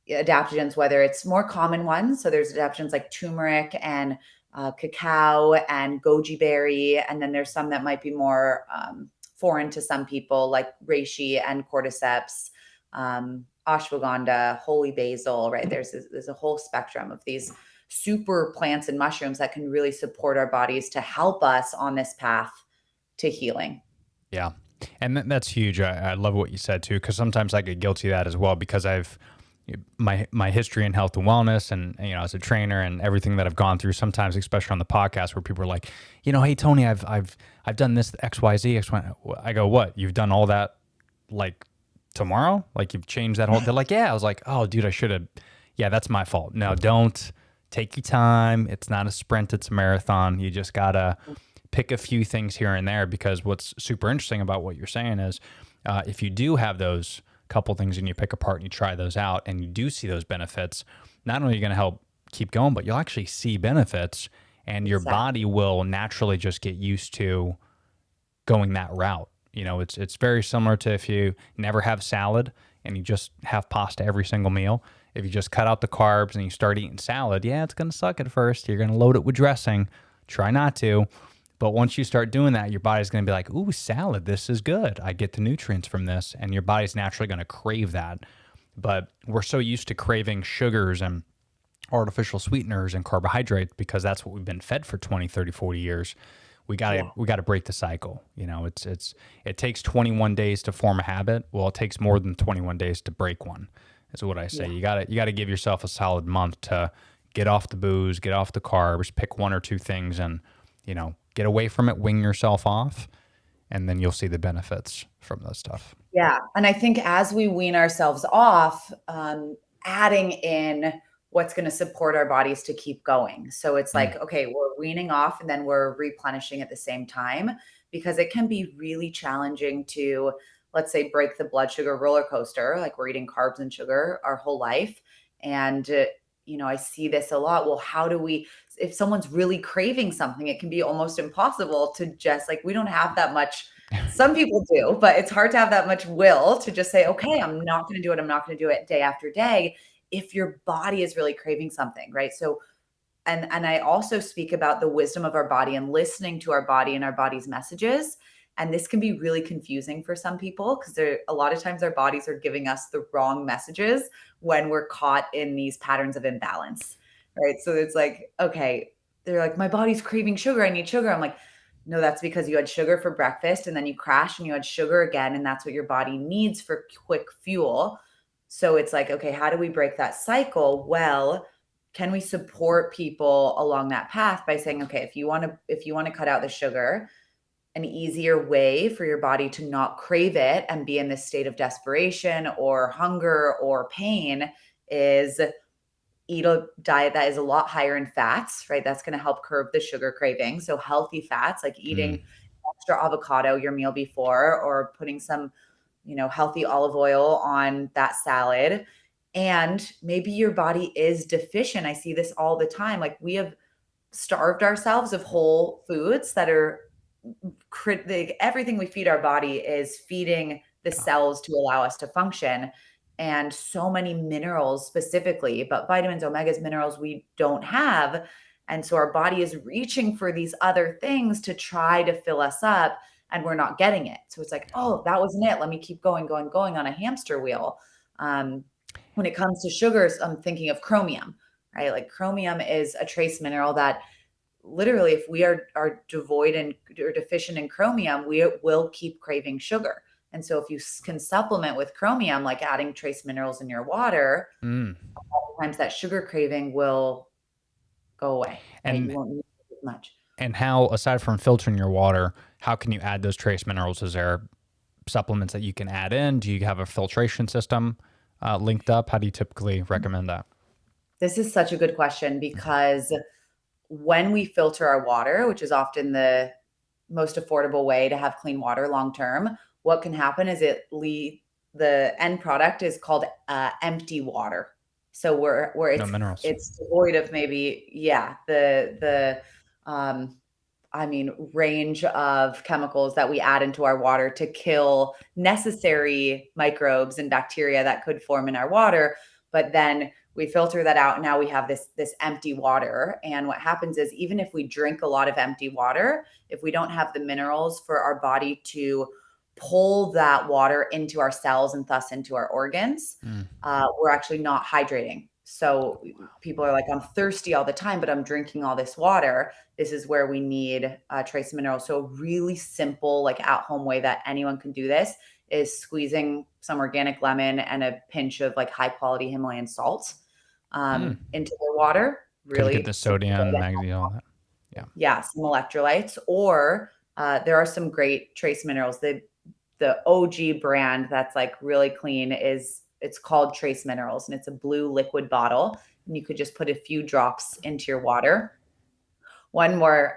adaptogens, whether it's more common ones, so there's adaptogens like turmeric and cacao and goji berry, and then there's some that might be more foreign to some people, like reishi and cordyceps, ashwagandha, holy basil, right? There's a whole spectrum of these super plants and mushrooms that can really support our bodies to help us on this path to healing.
Yeah. And that's huge. I love what you said too, because sometimes I get guilty of that as well, because my history in health and wellness, and as a trainer and everything that I've gone through, sometimes, especially on the podcast, where people are like, hey Tony, I've done this XYZ. I go, what? You've done all that like tomorrow? Like you've changed that whole? They're like, yeah. I was like, oh dude, I should have. Yeah, that's my fault. No, don't. Take your time. It's not a sprint, it's a marathon. You just gotta pick a few things here and there, because what's super interesting about what you're saying is if you do have those couple things and you pick apart and you try those out and you do see those benefits, not only are you going to help keep going, but you'll actually see benefits, and your body will naturally just get used to going that route. It's very similar to if you never have salad and you just have pasta every single meal. If you just cut out the carbs and you start eating salad, yeah, it's going to suck at first. You're going to load it with dressing. Try not to. But once you start doing that, your body's going to be like, ooh, salad, this is good. I get the nutrients from this. And your body's naturally going to crave that. But we're so used to craving sugars and artificial sweeteners and carbohydrates, because that's what we've been fed for 20, 30, 40 years. We got to break the cycle. It takes 21 days to form a habit. Well, it takes more than 21 days to break one. Is what I say. Yeah. You got to give yourself a solid month to get off the booze, get off the carbs, pick one or two things, and get away from it, wing yourself off, and then you'll see the benefits from that stuff.
Yeah. And I think as we wean ourselves off, adding in what's going to support our bodies to keep going. So it's like, okay, we're weaning off and then we're replenishing at the same time, because it can be really challenging to, let's say, break the blood sugar roller coaster. Like we're eating carbs and sugar our whole life. And, I see this a lot. Well, how do we, if someone's really craving something, it can be almost impossible to just like, we don't have that much. Some people do, but it's hard to have that much will to just say, okay, I'm not going to do it. I'm not going to do it day after day, if your body is really craving something, right? So, and I also speak about the wisdom of our body and listening to our body and our body's messages. And this can be really confusing for some people because a lot of times our bodies are giving us the wrong messages when we're caught in these patterns of imbalance, right? So it's like, okay, they're like, my body's craving sugar. I need sugar. I'm like, no, that's because you had sugar for breakfast and then you crashed and you had sugar again. And that's what your body needs for quick fuel. So it's like, okay, how do we break that cycle? Well, can we support people along that path by saying, okay, if you want to cut out the sugar, an easier way for your body to not crave it and be in this state of desperation or hunger or pain is eat a diet that is a lot higher in fats, right? That's going to help curb the sugar craving. So healthy fats, like eating extra avocado your meal before, or putting some, healthy olive oil on that salad. And maybe your body is deficient. I see this all the time. Like, we have starved ourselves of whole foods that are everything we feed our body is feeding the cells to allow us to function. And so many minerals specifically, but vitamins, omegas, minerals we don't have. And so our body is reaching for these other things to try to fill us up, and we're not getting it. So it's like, oh, that wasn't it. Let me keep going on a hamster wheel. When it comes to sugars, I'm thinking of chromium, right? Like, chromium is a trace mineral that literally, if we are devoid or deficient in chromium, we will keep craving sugar. And so if you can supplement with chromium, like adding trace minerals in your water, sometimes that sugar craving will go away. And you won't need it as much.
And how, aside from filtering your water, how can you add those trace minerals? Is there supplements that you can add in? Do you have a filtration system linked up? How do you typically recommend that?
This is such a good question, because when we filter our water, which is often the most affordable way to have clean water long term, what can happen is the end product is called empty water. So where it's
no minerals.
It's devoid of maybe the range of chemicals that we add into our water to kill necessary microbes and bacteria that could form in our water. But then we filter that out, and now we have this empty water. And what happens is, even if we drink a lot of empty water, if we don't have the minerals for our body to pull that water into our cells and thus into our organs, we're actually not hydrating. So people are like, I'm thirsty all the time, but I'm drinking all this water. This is where we need trace minerals. So a really simple, like, at-home way that anyone can do this is squeezing some organic lemon and a pinch of like high-quality Himalayan salt into their water. Really
get the sodium, magnesium, all that.
Yeah, some electrolytes. Or there are some great trace minerals. The OG brand that's like really clean it's called Trace Minerals, and it's a blue liquid bottle, and you could just put a few drops into your water. One more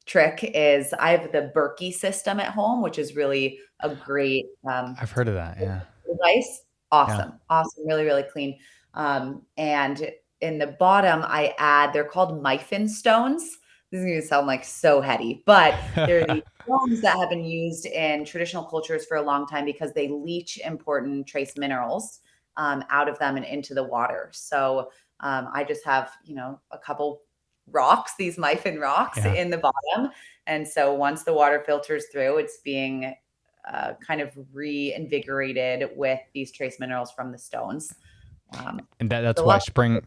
trick is, I have the Berkey system at home, which is really a great
I've heard of that. Yeah.
device. Awesome. Really, really clean. And in the bottom, they're called Myfin stones. This is going to sound like so heady, but they're these stones that have been used in traditional cultures for a long time because they leach important trace minerals out of them and into the water. So I just have, a couple rocks, these Myfin rocks in the bottom. And so once the water filters through, it's being kind of reinvigorated with these trace minerals from the stones.
And that's why spring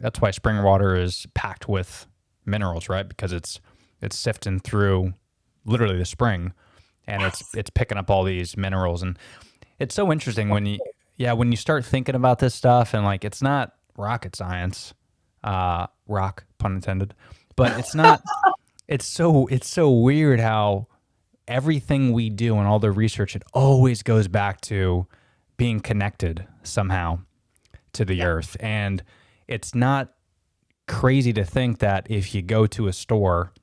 water is packed with minerals, right? Because it's sifting through literally the spring, and it's picking up all these minerals. And it's so interesting when you start thinking about this stuff, and like, it's not rocket science, rock pun intended, but it's not. It's so weird how everything we do and all the research, it always goes back to being connected somehow to the earth. And it's not crazy to think that if you go to a store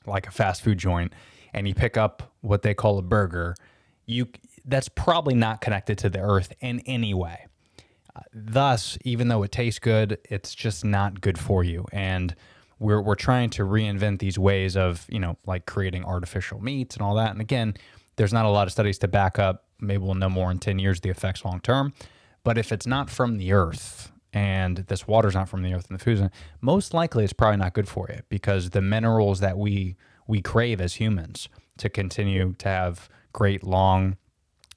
like a fast food joint and you pick up what they call a burger, that's probably not connected to the earth in any way. Thus, even though it tastes good, it's just not good for you. And we're trying to reinvent these ways of, like creating artificial meats and all that. And again, there's not a lot of studies to back up. Maybe we'll know more in 10 years, the effects long term. But if it's not from the earth, and this water's not from the earth and the food's not, most likely it's probably not good for you, because the minerals that we crave as humans to continue to have great, long,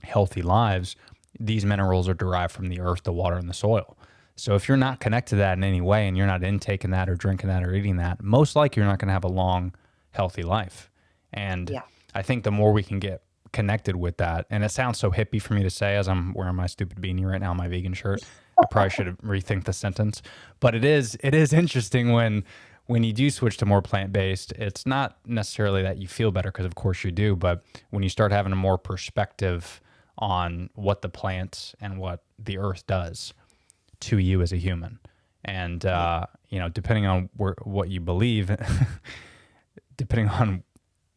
healthy lives, these minerals are derived from the earth, the water, and the soil. So if you're not connected to that in any way and you're not intaking that or drinking that or eating that, most likely you're not going to have a long, healthy life. And
Yeah.
I think the more we can get connected with that, and it sounds so hippie for me to say as I'm wearing my stupid beanie right now, my vegan shirt. I probably should rethink the sentence, but it is interesting when you do switch to more plant-based. It's not necessarily that you feel better, because of course you do, but when you start having a more perspective on what the plants and what the earth does to you as a human, and depending on what you believe, depending on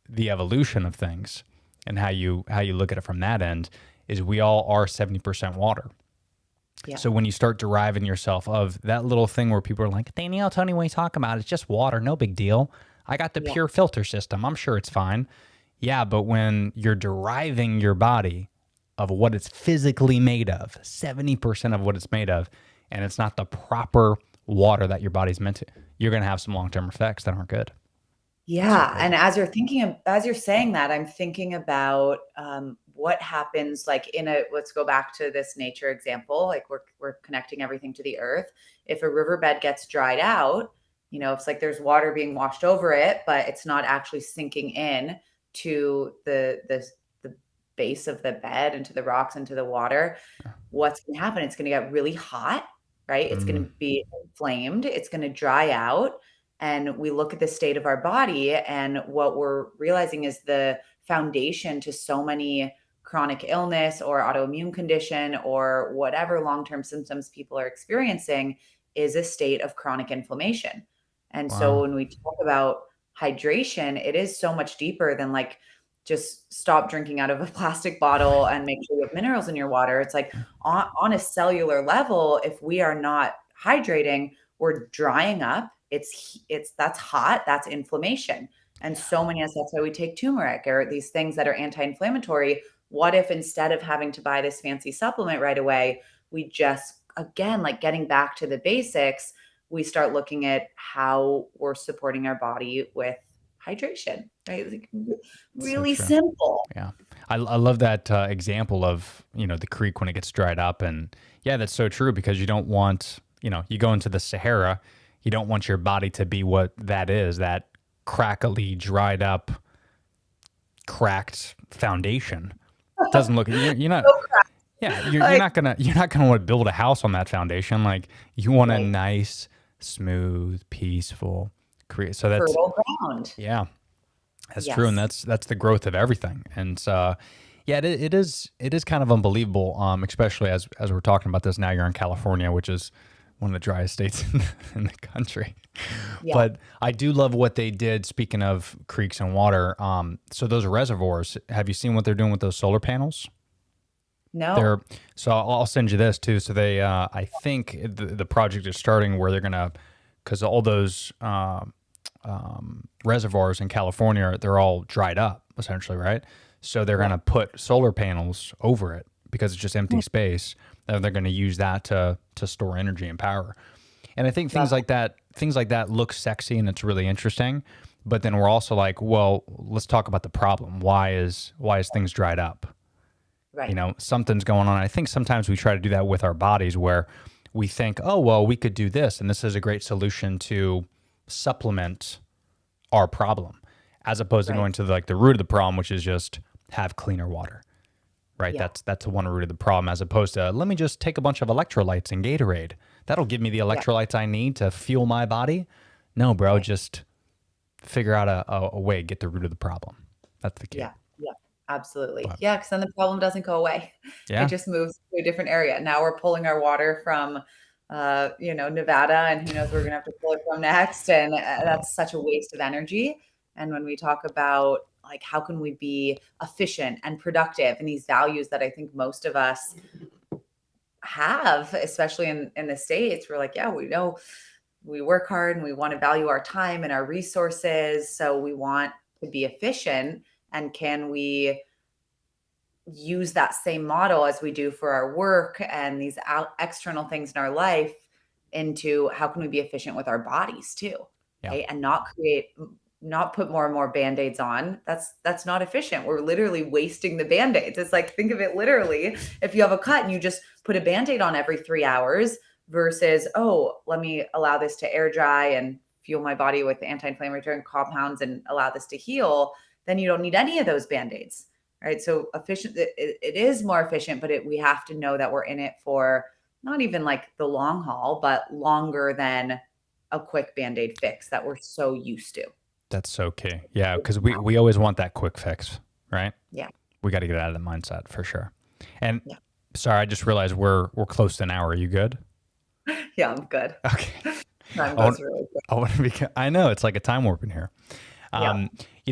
the evolution of things and how you look at it from that end, is we all are 70% water.
Yeah.
So when you start deriving yourself of that little thing where people are like, Danielle, Tony, what are you talking about? It's just water, no big deal. I got the pure filter system. I'm sure it's fine. Yeah, but when you're deriving your body of what it's physically made of, 70% of what it's made of, and it's not the proper water that your body's meant to, you're going to have some long-term effects that aren't good.
Yeah. And as you're saying that, I'm thinking about what happens like let's go back to this nature example. Like we're connecting everything to the earth. If a riverbed gets dried out, it's like there's water being washed over it, but it's not actually sinking in to the base of the bed and to the rocks and to the water. What's going to happen? It's going to get really hot, right? It's going to be inflamed. It's going to dry out. And we look at the state of our body, and what we're realizing is the foundation to so many chronic illness or autoimmune condition or whatever long-term symptoms people are experiencing is a state of chronic inflammation. And so when we talk about hydration, it is so much deeper than like just stop drinking out of a plastic bottle and make sure you have minerals in your water. It's like on a cellular level, if we are not hydrating, we're drying up. That's hot, that's inflammation. And so many of us, that's why we take turmeric or these things that are anti-inflammatory. What if instead of having to buy this fancy supplement right away, we just, again, like getting back to the basics, we start looking at how we're supporting our body with hydration, right? Like really
So true.
simple.
Yeah. I love that example of, the creek when it gets dried up. And yeah, that's so true, because you don't want, you go into the Sahara, you don't want your body to be what that is, that crackly, dried up, cracked foundation. It doesn't look, you're not, yeah, you're not gonna want to build a house on that foundation. Like you want a nice, smooth, peaceful, so that's
fertile ground.
Yeah, that's true, and that's the growth of everything. And yeah, it is kind of unbelievable, especially as we're talking about this now. You're in California, which is one of the driest states in the country. Yeah. But I do love what they did. Speaking of creeks and water, so those reservoirs. Have you seen what they're doing with those solar panels?
No.
So I'll send you this too. So they, I think the project is starting where they're gonna, because all those reservoirs in California, they're all dried up essentially, right? So they're gonna put solar panels over it because it's just empty space. And they're gonna use that to store energy and power. And I think things like that look sexy and it's really interesting. But then we're also like, well, let's talk about the problem. Why is things dried up?
Right.
Something's going on. I think sometimes we try to do that with our bodies where we think, oh, well, we could do this. And this is a great solution to supplement our problem, as opposed to going to the root of the problem, which is just have cleaner water, right? Yeah. That's the one root of the problem, as opposed to, let me just take a bunch of electrolytes and Gatorade. That'll give me the electrolytes I need to fuel my body. No, bro, just figure out a way, get the root of the problem. That's the key.
Yeah. Absolutely. But, because then the problem doesn't go away. It just moves to a different area. Now we're pulling our water from, Nevada, and who knows where we're going to have to pull it from next. And that's such a waste of energy. And when we talk about like, how can we be efficient and productive and these values that I think most of us have, especially in the States, we're like, we know we work hard and we want to value our time and our resources. So we want to be efficient. And can we use that same model as we do for our work and these external things in our life into how can we be efficient with our bodies too, right? And not create not put more and more band-aids on. That's not efficient. We're literally wasting the band-aids. It's like, think of it literally. If you have a cut and you just put a band-aid on every 3 hours versus, oh, let me allow this to air dry and fuel my body with anti-inflammatory compounds and allow this to heal, then you don't need any of those band-aids. Right. So efficient, it is more efficient, but we have to know that we're in it for not even like the long haul, but longer than a quick band-aid fix that we're so used to.
That's so key. Yeah, because we always want that quick fix, right?
Yeah.
We got to get out of the mindset for sure. And
Yeah.
sorry, I just realized we're close to an hour. Are you good?
Yeah, I'm good.
Okay.
Time goes really quick.
I want to be. I know it's like a time warp in here.
Yeah.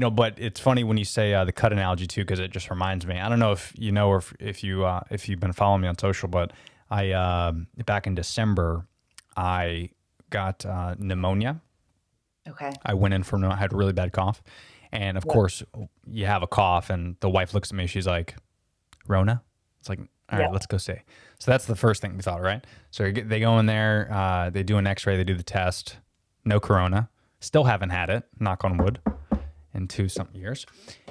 But it's funny when you say the cut analogy too, because it just reminds me. I don't know if you know or if you've been following me on social, but I back in December I got pneumonia.
Okay.
I went in I had a really bad cough, and of course you have a cough, and the wife looks at me. She's like, "Rona." It's like, all right, let's go see. So that's the first thing we thought, right? So they go in there, they do an X-ray, they do the test, no corona. Still haven't had it, knock on wood, in 2-something years.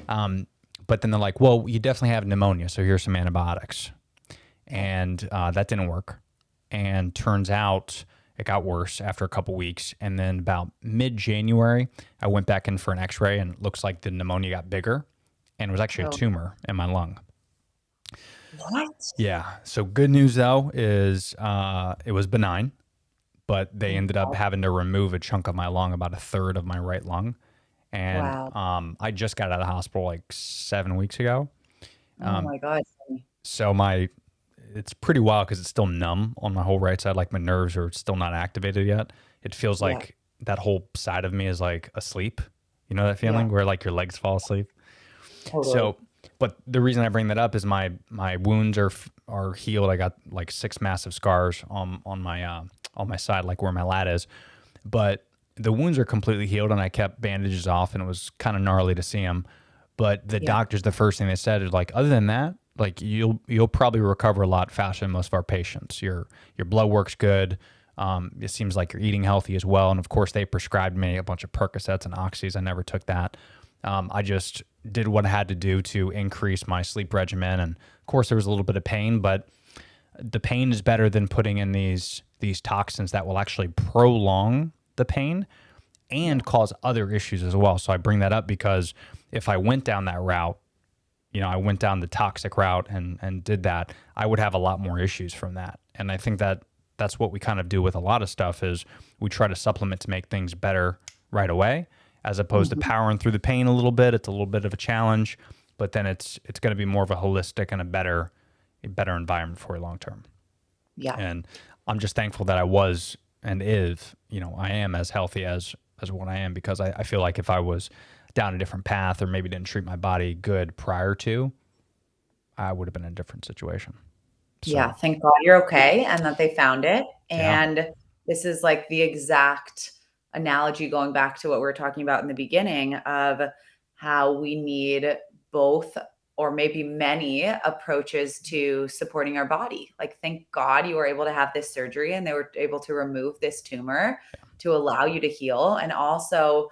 But then they're like, well, you definitely have pneumonia, so here's some antibiotics. And that didn't work. And turns out it got worse after a couple weeks. And then about mid-January, I went back in for an X-ray, and it looks like the pneumonia got bigger. And it was actually a tumor in my lung.
What?
Yeah. So good news, though, is it was benign. But they ended up having to remove a chunk of my lung, about a third of my right lung. And I just got out of the hospital like 7 weeks ago.
Oh my God.
So it's pretty wild because it's still numb on my whole right side. Like my nerves are still not activated yet. It feels like that whole side of me is like asleep. You know that feeling where like your legs fall asleep?
Totally.
So, but the reason I bring that up is my wounds are healed. I got like 6 massive scars on my side, like where my lat is, but the wounds are completely healed, and I kept bandages off, and it was kind of gnarly to see them. But the doctors, the first thing they said is like, other than that, like you'll probably recover a lot faster than most of our patients. Your blood work's good. It seems like you're eating healthy as well. And of course, they prescribed me a bunch of Percocets and Oxys. I never took that. I just did what I had to do to increase my sleep regimen, and of course, there was a little bit of pain, but the pain is better than putting in these toxins that will actually prolong the pain and cause other issues as well. So I bring that up because if I went down that route, I went down the toxic route and did that, I would have a lot more issues from that. And I think that's what we kind of do with a lot of stuff is we try to supplement to make things better right away, as opposed to powering through the pain a little bit. It's a little bit of a challenge, but then it's going to be more of a holistic and a better environment for you long term.
Yeah.
And I'm just thankful that I was and is, I am as healthy as what I am, because I feel like if I was down a different path or maybe didn't treat my body good prior to, I would have been in a different situation. So,
Yeah. Thank God you're okay and that they found it. And this is like the exact analogy going back to what we were talking about in the beginning of how we need both or maybe many approaches to supporting our body. Like, thank God you were able to have this surgery and they were able to remove this tumor to allow you to heal. And also,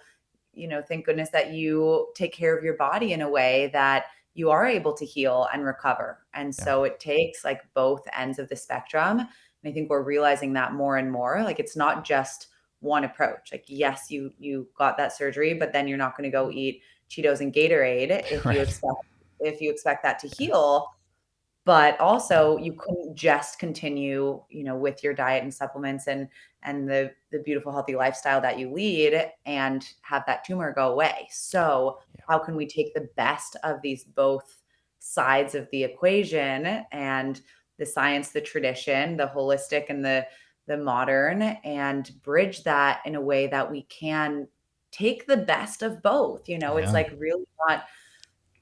thank goodness that you take care of your body in a way that you are able to heal and recover. And so it takes like both ends of the spectrum. And I think we're realizing that more and more. Like, it's not just one approach. Like, yes, you got that surgery, but then you're not going to go eat Cheetos and Gatorade if you expect that to heal. But also, you couldn't just continue, with your diet and supplements and the beautiful healthy lifestyle that you lead and have that tumor go away. So how can we take the best of these both sides of the equation, and the science, the tradition, the holistic and the modern, and bridge that in a way that we can take the best of both? It's like really not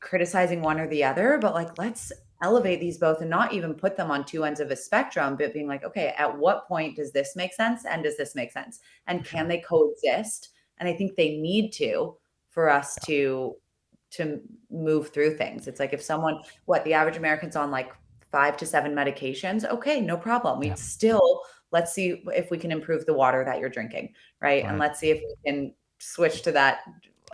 criticizing one or the other, but like, let's elevate these both and not even put them on two ends of a spectrum, but being like, okay, at what point does this make sense? And does this make sense? And can they coexist? And I think they need to, for us to move through things. It's like, if someone, the average American's on like 5 to 7 medications. Okay, no problem. We'd still, let's see if we can improve the water that you're drinking. Right. And let's see if we can switch to that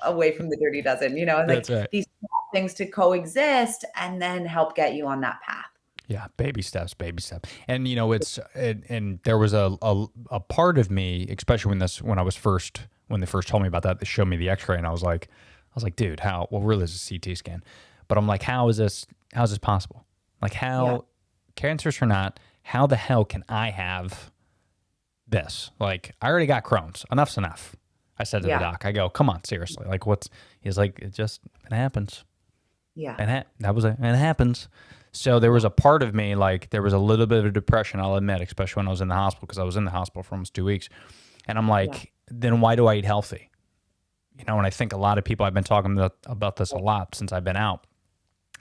away from the dirty dozen, and like
That's right.
these small things to coexist and then help get you on that path.
Yeah, baby steps, baby steps. And and there was a part of me, especially when when they first told me about that, they showed me the X-ray, and I was like, dude, how? Well, really, it's a CT scan, but I'm like, how is this possible? Like, how, cancerous or not, how the hell can I have this? Like, I already got Crohn's. Enough's enough. I said to the doc, I go, come on, seriously. Like, he's like, it happens.
Yeah.
And it happens. So there was a part of me, like, there was a little bit of depression, I'll admit, especially when I was in the hospital, because I was in the hospital for almost 2 weeks. And I'm like, then why do I eat healthy? And I think a lot of people, I've been talking about this a lot since I've been out.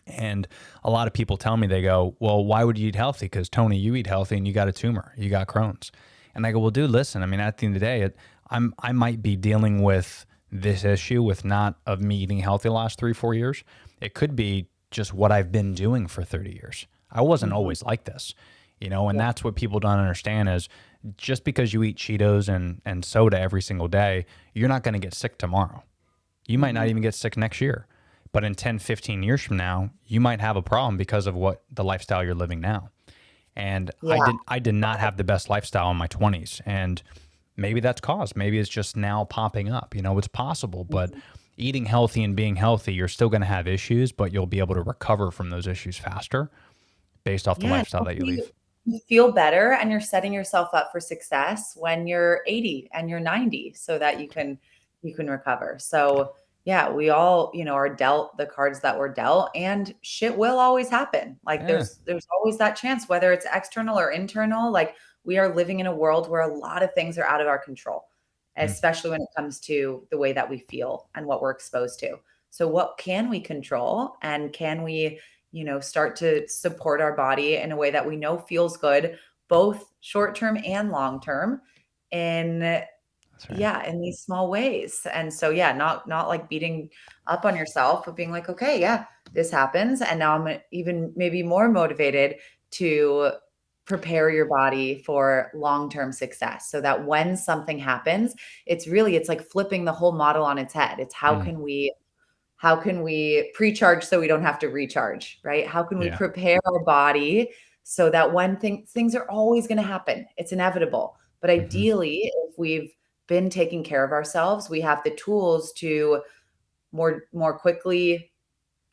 And a lot of people tell me, they go, well, why would you eat healthy? Because Tony, you eat healthy and you got a tumor, you got Crohn's. And I go, well, dude, listen, I mean, at the end of the day, I might be dealing with this issue with not of me eating healthy the last 3-4 years. It could be just what I've been doing for 30 years. I wasn't always like this, and that's what people don't understand is just because you eat Cheetos and soda every single day, you're not going to get sick tomorrow. You might not even get sick next year. But in 10, 15 years from now, you might have a problem because of what the lifestyle you're living now. And I did not have the best lifestyle in my 20s. And maybe that's caused. Maybe it's just now popping up. It's possible. But eating healthy and being healthy, you're still going to have issues, but you'll be able to recover from those issues faster based off the lifestyle that you lead.
You feel better and you're setting yourself up for success when you're 80 and you're 90 so that you can recover. So yeah, we all, are dealt the cards that we're dealt, and shit will always happen. Like there's always that chance, whether it's external or internal. Like we are living in a world where a lot of things are out of our control, especially when it comes to the way that we feel and what we're exposed to. So what can we control, and can we, start to support our body in a way that we know feels good, both short-term and long-term, in in these small ways. And so, not like beating up on yourself, but being like, okay, this happens. And now I'm even maybe more motivated to prepare your body for long-term success so that when something happens, it's like flipping the whole model on its head. It's how can we pre-charge so we don't have to recharge, right? How can we prepare our body so that when things are always going to happen, it's inevitable. But ideally, if we've been taking care of ourselves, we have the tools to more quickly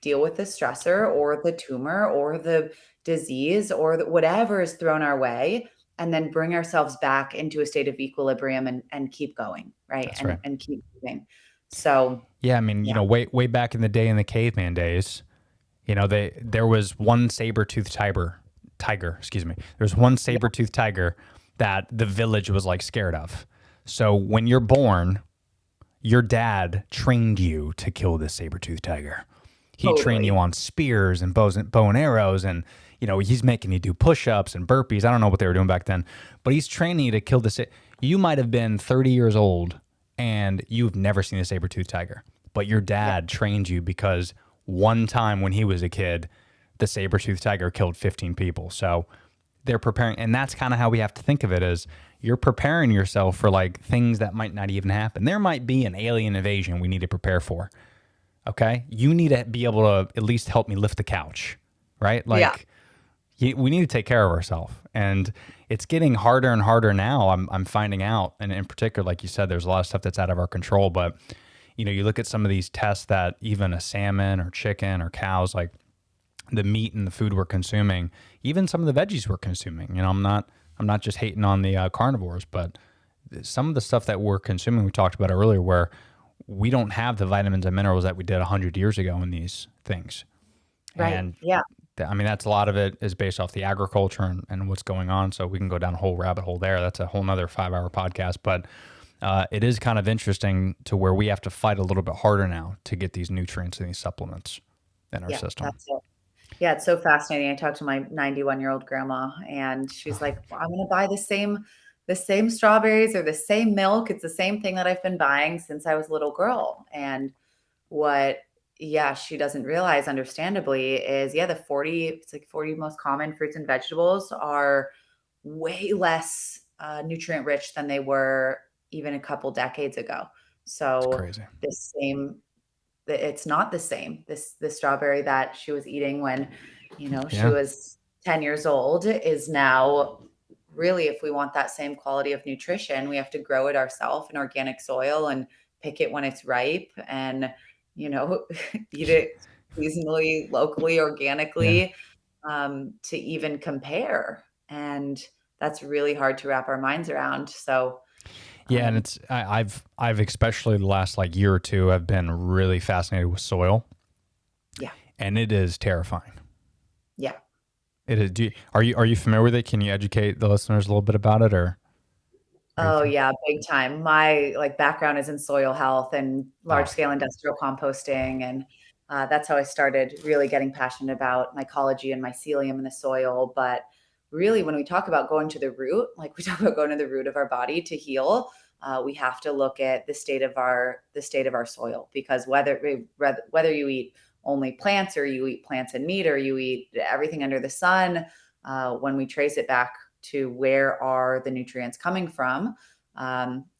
deal with the stressor or the tumor or the disease or whatever is thrown our way, and then bring ourselves back into a state of equilibrium and keep going, right? And keep moving. So
I mean, way back in the day, in the caveman days, there was one saber-toothed tiger. There was one saber-toothed tiger that the village was like scared of. So when you're born, your dad trained you to kill this saber-toothed tiger. He trained you on spears and bow and arrows, and he's making you do push-ups and burpees. I don't know what they were doing back then, but he's training you to kill this. You might have been 30 years old and you've never seen a saber-toothed tiger, but your dad trained you because one time when he was a kid, the saber-toothed tiger killed 15 people. So they're preparing, and that's kind of how we have to think of it, as you're preparing yourself for like things that might not even happen. There might be an alien invasion we need to prepare for. Okay. You need to be able to at least help me lift the couch, right? Like we need to take care of ourselves, and it's getting harder and harder now. I'm finding out. And in particular, like you said, there's a lot of stuff that's out of our control, but you look at some of these tests that even a salmon or chicken or cows, like the meat and the food we're consuming, even some of the veggies we're consuming, I'm not just hating on the carnivores, but some of the stuff that we're consuming, we talked about it earlier, where we don't have the vitamins and minerals that we did 100 years ago in these things.
Right.
And that's a lot of it is based off the agriculture and what's going on. So we can go down a whole rabbit hole there. That's a whole nother 5-hour podcast, but it is kind of interesting to where we have to fight a little bit harder now to get these nutrients and these supplements in our system.
That's it. Yeah, it's so fascinating. I talked to my 91-year-old grandma, and she's like, well, I'm going to buy the same strawberries or the same milk. It's the same thing that I've been buying since I was a little girl. And what, she doesn't realize, understandably, is the 40 most common fruits and vegetables are way less nutrient rich than they were even a couple decades ago.
It's
So
crazy.
it's not the same. The strawberry that she was eating when, she
Yeah.
was 10 years old is now really, if we want that same quality of nutrition, we have to grow it ourselves in organic soil and pick it when it's ripe and, eat it seasonally, locally,
Yeah.
organically, to even compare. And that's really hard to wrap our minds around. So,
Yeah, and
um,
I've especially the last like year or two I've been really fascinated with soil,
yeah,
and it is terrifying.
yeah.
It is. Are you familiar with it? Can you educate the listeners a little bit about it, or are you?
Oh yeah, big time. My background is in soil health and large
Oh,
scale industrial composting, and that's how I started really getting passionate about mycology and mycelium in the soil. But really, when we talk about going to the root, like we talk about going to the root of our body to heal, we have to look at the state of our soil, because whether you eat only plants or you eat plants and meat or you eat everything under the sun, when we trace it back to where are the nutrients coming from.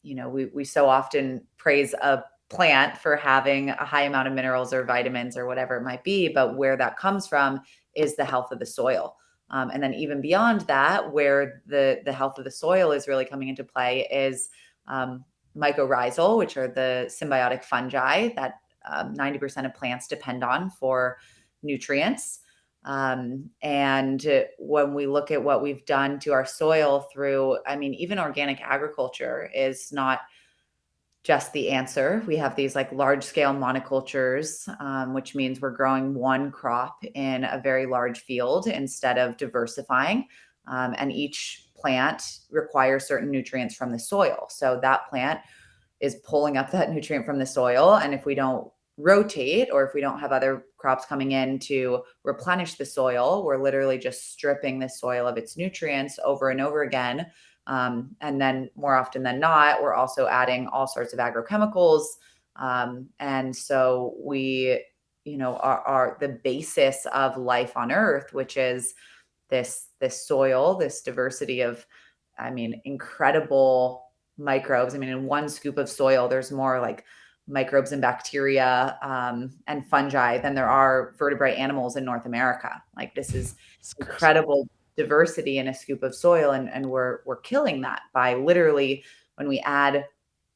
We so often praise a plant for having a high amount of minerals or vitamins or whatever it might be, but where that comes from is the health of the soil. And then even beyond that, where the health of the soil is really coming into play is mycorrhizal, which are the symbiotic fungi that 90% of plants depend on for nutrients. And when we look at what we've done to our soil through, I mean, even organic agriculture is not just the answer. We have these large scale monocultures, which means we're growing one crop in a very large field instead of diversifying. And each plant requires certain nutrients from the soil. So that plant is pulling up that nutrient from the soil. And if we don't rotate, or if we don't have other crops coming in to replenish the soil, we're literally just stripping the soil of its nutrients over and over again. And then more often than not, we're also adding all sorts of agrochemicals. And so we, are the basis of life on earth, which is this soil, this diversity of, I mean, incredible microbes. I mean, in one scoop of soil, there's more microbes and bacteria, and fungi than there are vertebrate animals in North America. This is
it's crazy.
incredible diversity in a scoop of soil, and we're killing that by literally, when we add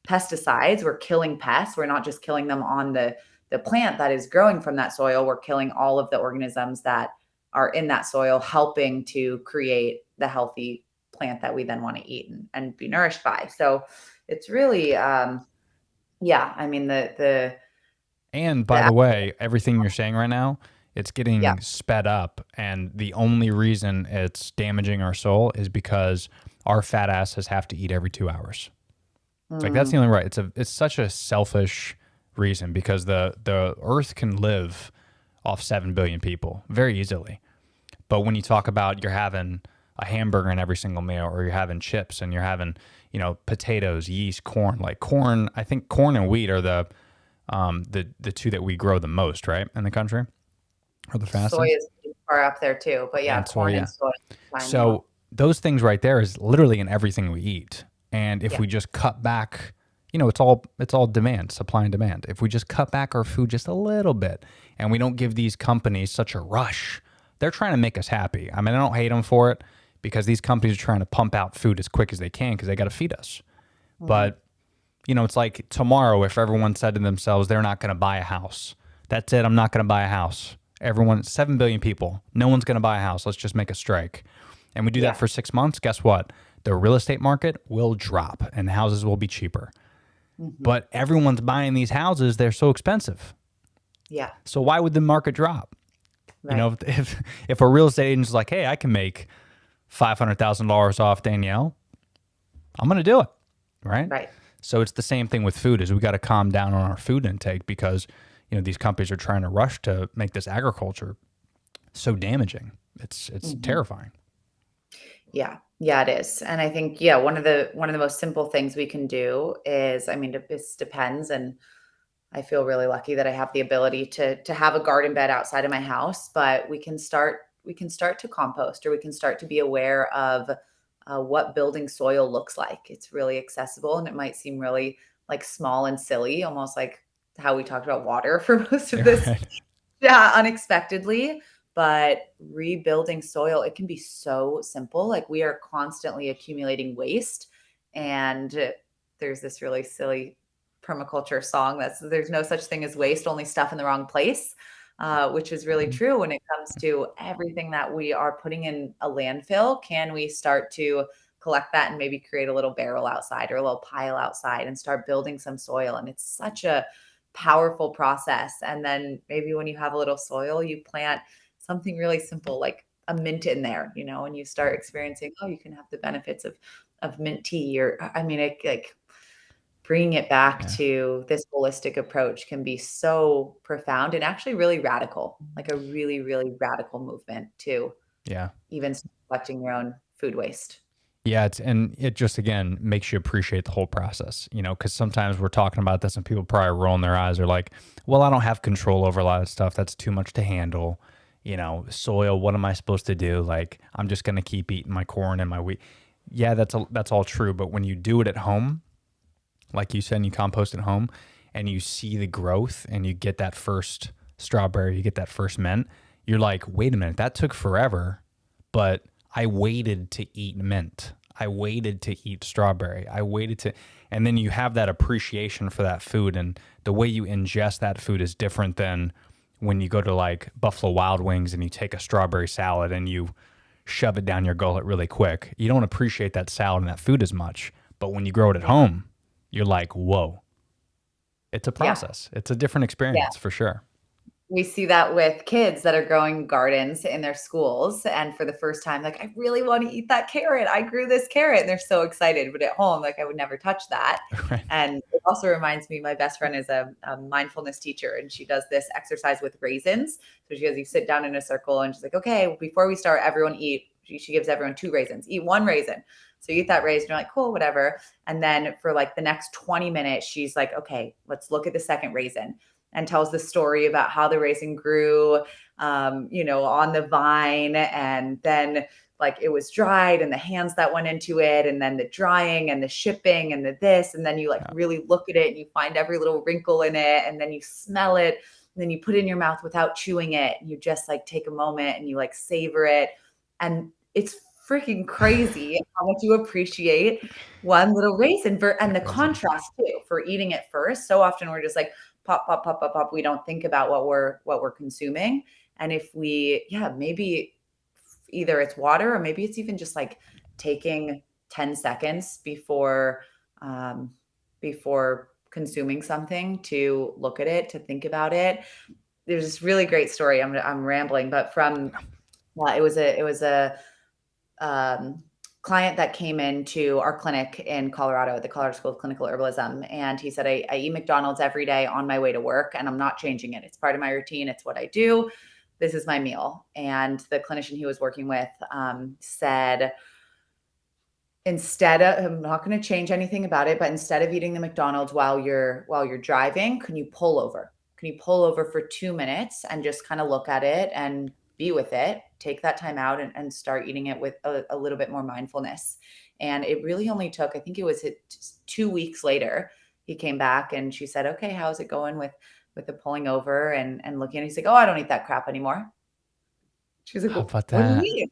pesticides, we're killing pests. We're not just killing them on the plant that is growing from that soil. We're killing all of the organisms that are in that soil, helping to create the healthy plant that we then want to eat and be nourished by. So it's really, yeah, I mean,
And by
the
the way, everything you're saying right now, it's
yeah.
getting sped up, and the only reason it's damaging our soul is because our fat asses have to eat every 2 hours. Like that's the
Mm,
only right. It's such a selfish reason, because the Earth can live off 7 billion people very easily. But when you talk about you're having a hamburger in every single meal, or you're having chips, and you're having, potatoes, yeast, corn, like corn, I think corn and wheat are the two that we grow the most, right, in the country, or the
soy
fastest,
is pretty far up there too, but yeah,
and soy,
corn
yeah.
and soy, prime
So
meal.
those things right there is literally in everything we eat. And if
Yeah.
we just cut back, it's all demand, supply and demand. If we just cut back our food just a little bit, and we don't give these companies such a rush, they're trying to make us happy. I mean, I don't hate them for it, because these companies are trying to pump out food as quick as they can because they got to feed us.
Mhm.
But it's like tomorrow, if everyone said to themselves, they're not going to buy a house. That's it. I'm not going to buy a house. Everyone, 7 billion people, no one's going to buy a house. Let's just make a strike. And we do that
Yeah.
for 6 months. Guess what? The real estate market will drop and houses will be cheaper.
Mhm.
But everyone's buying these houses. They're so expensive.
Yeah.
So why would the market drop?
Right.
If a real estate agent's like, hey, I can make $500,000 off Danielle, I'm going to do it. Right.
Right.
So it's the same thing with food. Is we got to calm down on our food intake, because these companies are trying to rush to make this agriculture so damaging. It's
Mhm.
terrifying.
Yeah. Yeah, it is. And I think, yeah, one of the most simple things we can do is, I mean, this depends, and I feel really lucky that I have the ability to have a garden bed outside of my house, but we can start to compost, or we can start to be aware of what building soil looks like. It's really accessible, and it might seem really like small and silly, almost like how we talked about water for most of
Yeah,
this.
right.
Yeah, unexpectedly. But rebuilding soil, it can be so simple. Like we are constantly accumulating waste. And there's this really silly permaculture song that's there's no such thing as waste, only stuff in the wrong place, which is really
Mhm.
true when it comes to everything that we are putting in a landfill. Can we start to collect that and maybe create a little barrel outside or a little pile outside and start building some soil? And it's such a powerful process. And then maybe when you have a little soil, you plant something really simple like a mint in there, and you start experiencing, oh, you can have the benefits of mint tea, or I mean, like bringing it back
Yeah.
to this holistic approach can be so profound and actually really radical, like a really, really radical movement to
Yeah.
even collecting your own food waste.
Yeah, and it just again makes you appreciate the whole process, because sometimes we're talking about this and people probably rolling their eyes are like, well, I don't have control over a lot of stuff. That's too much to handle. Soil, what am I supposed to do? Like, I'm just going to keep eating my corn and my wheat. Yeah, that's all true. But when you do it at home, like you said, and you compost at home and you see the growth and you get that first strawberry, you get that first mint, you're like, wait a minute, that took forever, but I waited to eat mint. I waited to eat strawberry. And then you have that appreciation for that food. And the way you ingest that food is different than when you go to like Buffalo Wild Wings and you take a strawberry salad and you shove it down your gullet really quick. You don't appreciate that salad and that food as much. But when you grow it at home, you're like, whoa, it's a process. It's a different experience for sure.
We see that with kids that are growing gardens in their schools. And for the first time, like, I really want to eat that carrot. I grew this carrot. And they're so excited. But at home, like, I would never touch that.
Right.
And it also reminds me, my best friend is a mindfulness teacher, and she does this exercise with raisins. So she goes, you sit down in a circle and she's like, okay, before we start, everyone eat. She gives everyone 2 raisins, eat 1 raisin. So you eat that raisin, you're like, cool, whatever. And then for like the next 20 minutes, she's like, okay, let's look at the second raisin, and tells the story about how the raisin grew, on the vine. And then like it was dried and the hands that went into it, and then the drying and the shipping and the this. And then you like really look at it and you find every little wrinkle in it, and then you smell it, and then you put it in your mouth without chewing it. You just like take a moment and you like savor it. And it's freaking crazy how much you appreciate one little raisin and the contrast too for eating it first. So often we're just like, pop, pop, pop, pop, pop. We don't think about what we're consuming. And if we, maybe either it's water or maybe it's even just like taking 10 seconds before consuming something to look at it, to think about it. There's this really great story. I'm rambling, but from it was a client that came into our clinic in Colorado at the Colorado School of Clinical Herbalism. And he said, I eat McDonald's every day on my way to work, and I'm not changing it. It's part of my routine. It's what I do. This is my meal. And the clinician he was working with said, I'm not going to change anything about it, but instead of eating the McDonald's while you're driving, can you pull over? Can you pull over for 2 minutes and just kind of look at it and be with it, take that time out and start eating it with a little bit more mindfulness. And it really only took, I think it was 2 weeks later, he came back and she said, okay, how's it going with the pulling over and looking? And he's like, oh, I don't eat that crap anymore. She's like,
How about
what do you
that?
mean?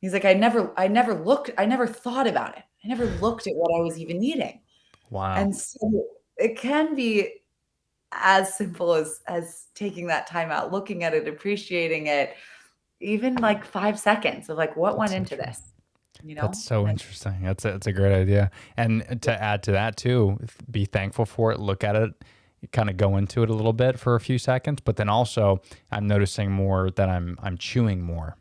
He's like, I never thought about it. I never looked at what I was even eating.
Wow.
And so it can be as simple as taking that time out, looking at it, appreciating it, even like 5 seconds of like what went into this,
That's so interesting. That's a great idea. And to add to that too, be thankful for it, look at it, kind of go into it a little bit for a few seconds, but then also I'm noticing more that I'm chewing more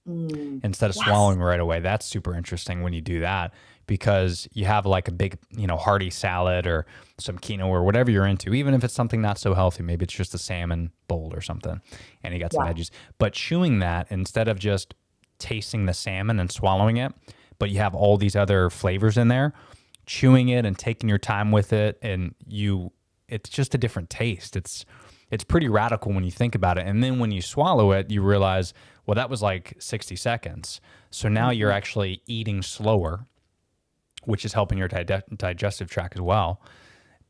instead of swallowing right away. That's super interesting when you do that, because you have like a big, hearty salad or some quinoa or whatever you're into, even if it's something not so healthy, maybe it's just a salmon bowl or something and you got some veggies, but chewing that instead of just tasting the salmon and swallowing it, but you have all these other flavors in there, chewing it and taking your time with it. And it's just a different taste. It's pretty radical when you think about it. And then when you swallow it, you realize, well, that was like 60 seconds. So now you're actually eating slower, which is helping your digestive tract as well.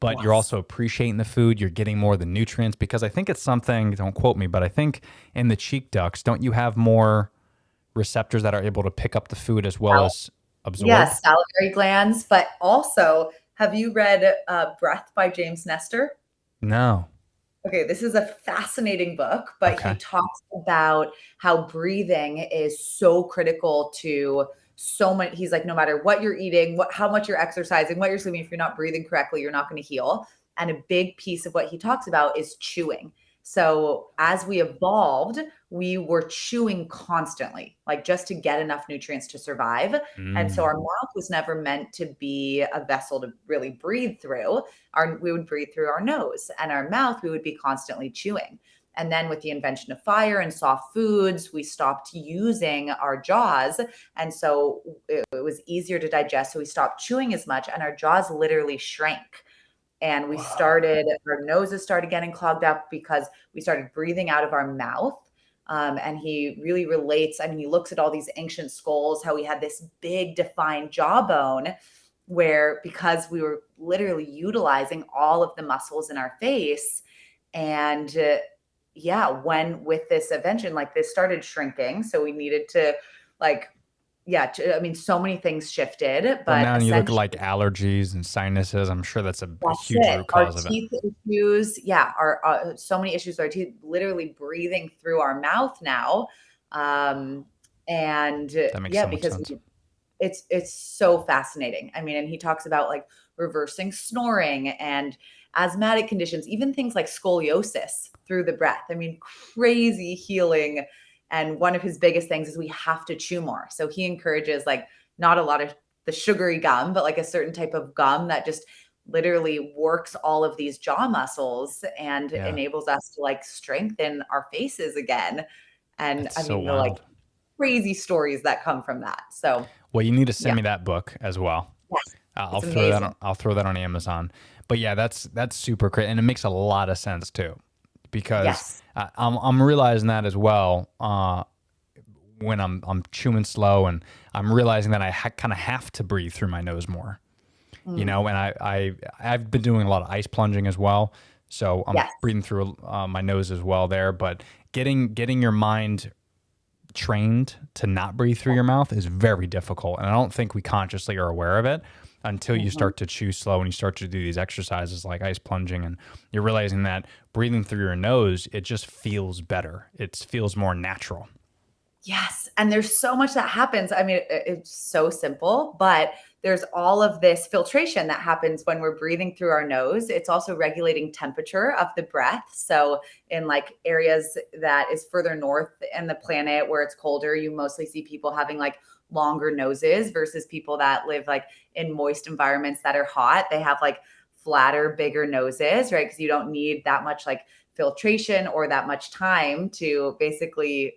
but you're
Yes.
also appreciating the food. You're getting more of the nutrients, because I think it's something, don't quote me, but I think in the cheek ducts, don't you have more receptors that are able to pick up the food as well as absorb?
Yes, salivary glands, but also, have you read Breath by James Nestor?
No.
Okay, this is a fascinating book, but he
Okay.
talks about how breathing is so critical to so many. He's like, no matter what you're eating, how much you're exercising, what you're sleeping, if you're not breathing correctly, you're not going to heal. And a big piece of what he talks about is chewing. So as we evolved, we were chewing constantly, like just to get enough nutrients to survive. And so
Mm.
our mouth was never meant to be a vessel to really breathe through. We would breathe through our nose, and our mouth, we would be constantly chewing. And then with the invention of fire and soft foods, we stopped using our jaws. And so it was easier to digest. So we stopped chewing as much, and our jaws literally shrank. And our noses started getting clogged up because we started breathing out of our mouth. And he really relates. I mean, he looks at all these ancient skulls, how we had this big defined jawbone, where because we were literally utilizing all of the muscles in our face. And when with this invention, like this started shrinking. So we needed to so many things shifted,
Well,
but
now you look at
essentially
like allergies and sinuses. I'm sure that's a
that's
huge
it.
root
Our
cause of it.
teeth issues, our so many issues with our teeth, literally breathing through our mouth now. And
That makes so much
because
sense.
it's so fascinating. I mean, and he talks about like reversing snoring and asthmatic conditions, even things like scoliosis through the breath. I mean, crazy healing. And one of his biggest things is we have to chew more. So he encourages like not a lot of the sugary gum, but like a certain type of gum that just literally works all of these jaw muscles and
Yeah.
enables us to like strengthen our faces again. And
It's
I
so
mean, the like
wild.
crazy stories that come from that. So
Well, you need to send
yeah,
me that book as well.
yes,
I'll
it's
throw that
amazing.
on, I'll throw that on Amazon. But yeah, that's super great, and it makes a lot of sense too, because
Yes.
I'm realizing that as well. When I'm chewing slow, and I'm realizing that I kind of have to breathe through my nose more,
Mm.
and I've been doing a lot of ice plunging as well, so I'm
Yes.
breathing through my nose as well there. But getting your mind trained to not breathe through your mouth is very difficult, and I don't think we consciously are aware of it until you
Mhm.
start to chew slow and you start to do these exercises like ice plunging, and you're realizing that breathing through your nose, it just feels better. It feels more natural.
Yes, and there's so much that happens. I mean, it's so simple, but there's all of this filtration that happens when we're breathing through our nose. It's also regulating temperature of the breath. So in like areas that is further north in the planet where it's colder, you mostly see people having like longer noses versus people that live like in moist environments that are hot. They have like flatter, bigger noses, right? Because you don't need that much like filtration or that much time to basically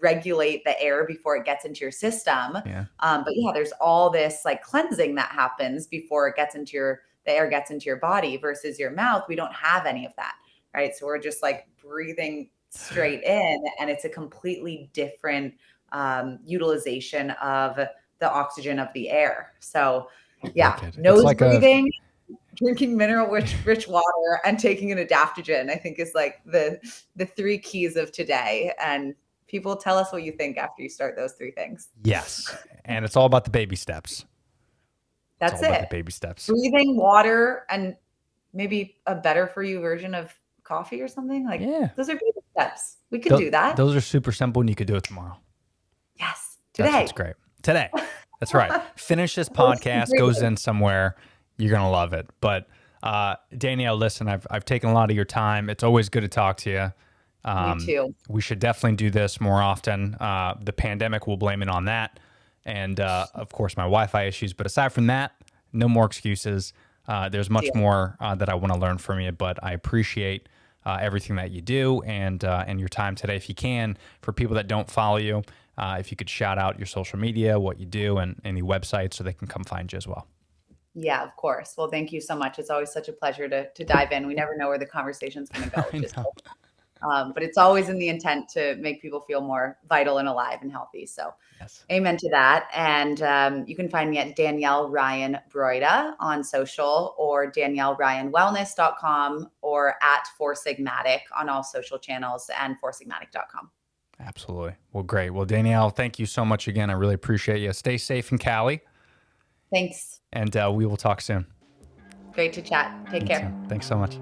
regulate the air before it gets into your system.
Yeah.
But yeah, there's all this like cleansing that happens before it gets into the air gets into your body versus your mouth. We don't have any of that, right? So we're just like breathing straight in, and it's a completely different utilization of the oxygen of the air. So yeah,
Wicked. It's
nose
like a
breathing, drinking mineral rich water, and taking an adaptogen, I think is like the three keys of today. And people tell us what you think after you start those three things.
yes, and it's all about the baby steps. It's
That's
all about the
it.
baby steps.
Breathing, water, and maybe a better for you version of coffee or something. Like
Yeah.
those are baby steps. We can do that.
Those are super simple, and you could do it tomorrow.
Yes.
That's what's
Today.
great. Today. That's right. Finish this podcast, goes in somewhere. You're going to love it. But Danielle, listen, I've taken a lot of your time. It's always good to talk to you.
Me too.
We should definitely do this more often. The pandemic, we'll blame it on that. And of course, my Wi-Fi issues. But aside from that, no more excuses. There's much
Deal.
more that I want to learn from you, but I appreciate everything that you do and your time today. If you can, for people that don't follow you, if you could shout out your social media, what you do, and any websites so they can come find you as well.
Yeah, of course. Well, thank you so much. It's always such a pleasure to dive in. We never know where the conversation's going to go.
I
Which is
know.
But it's always in the intent to make people feel more vital and alive and healthy. So
Yes.
amen to that. And you can find me at Danielle Ryan Broida on social, or DanielleRyanWellness.com, or at Four Sigmatic on all social channels, and foursigmatic.com.
Absolutely. Well, great. Well, Danielle, thank you so much again. I really appreciate you. Stay safe in Cali,
Thanks.
and we will talk soon.
Great to chat. Take care.
Thanks so much.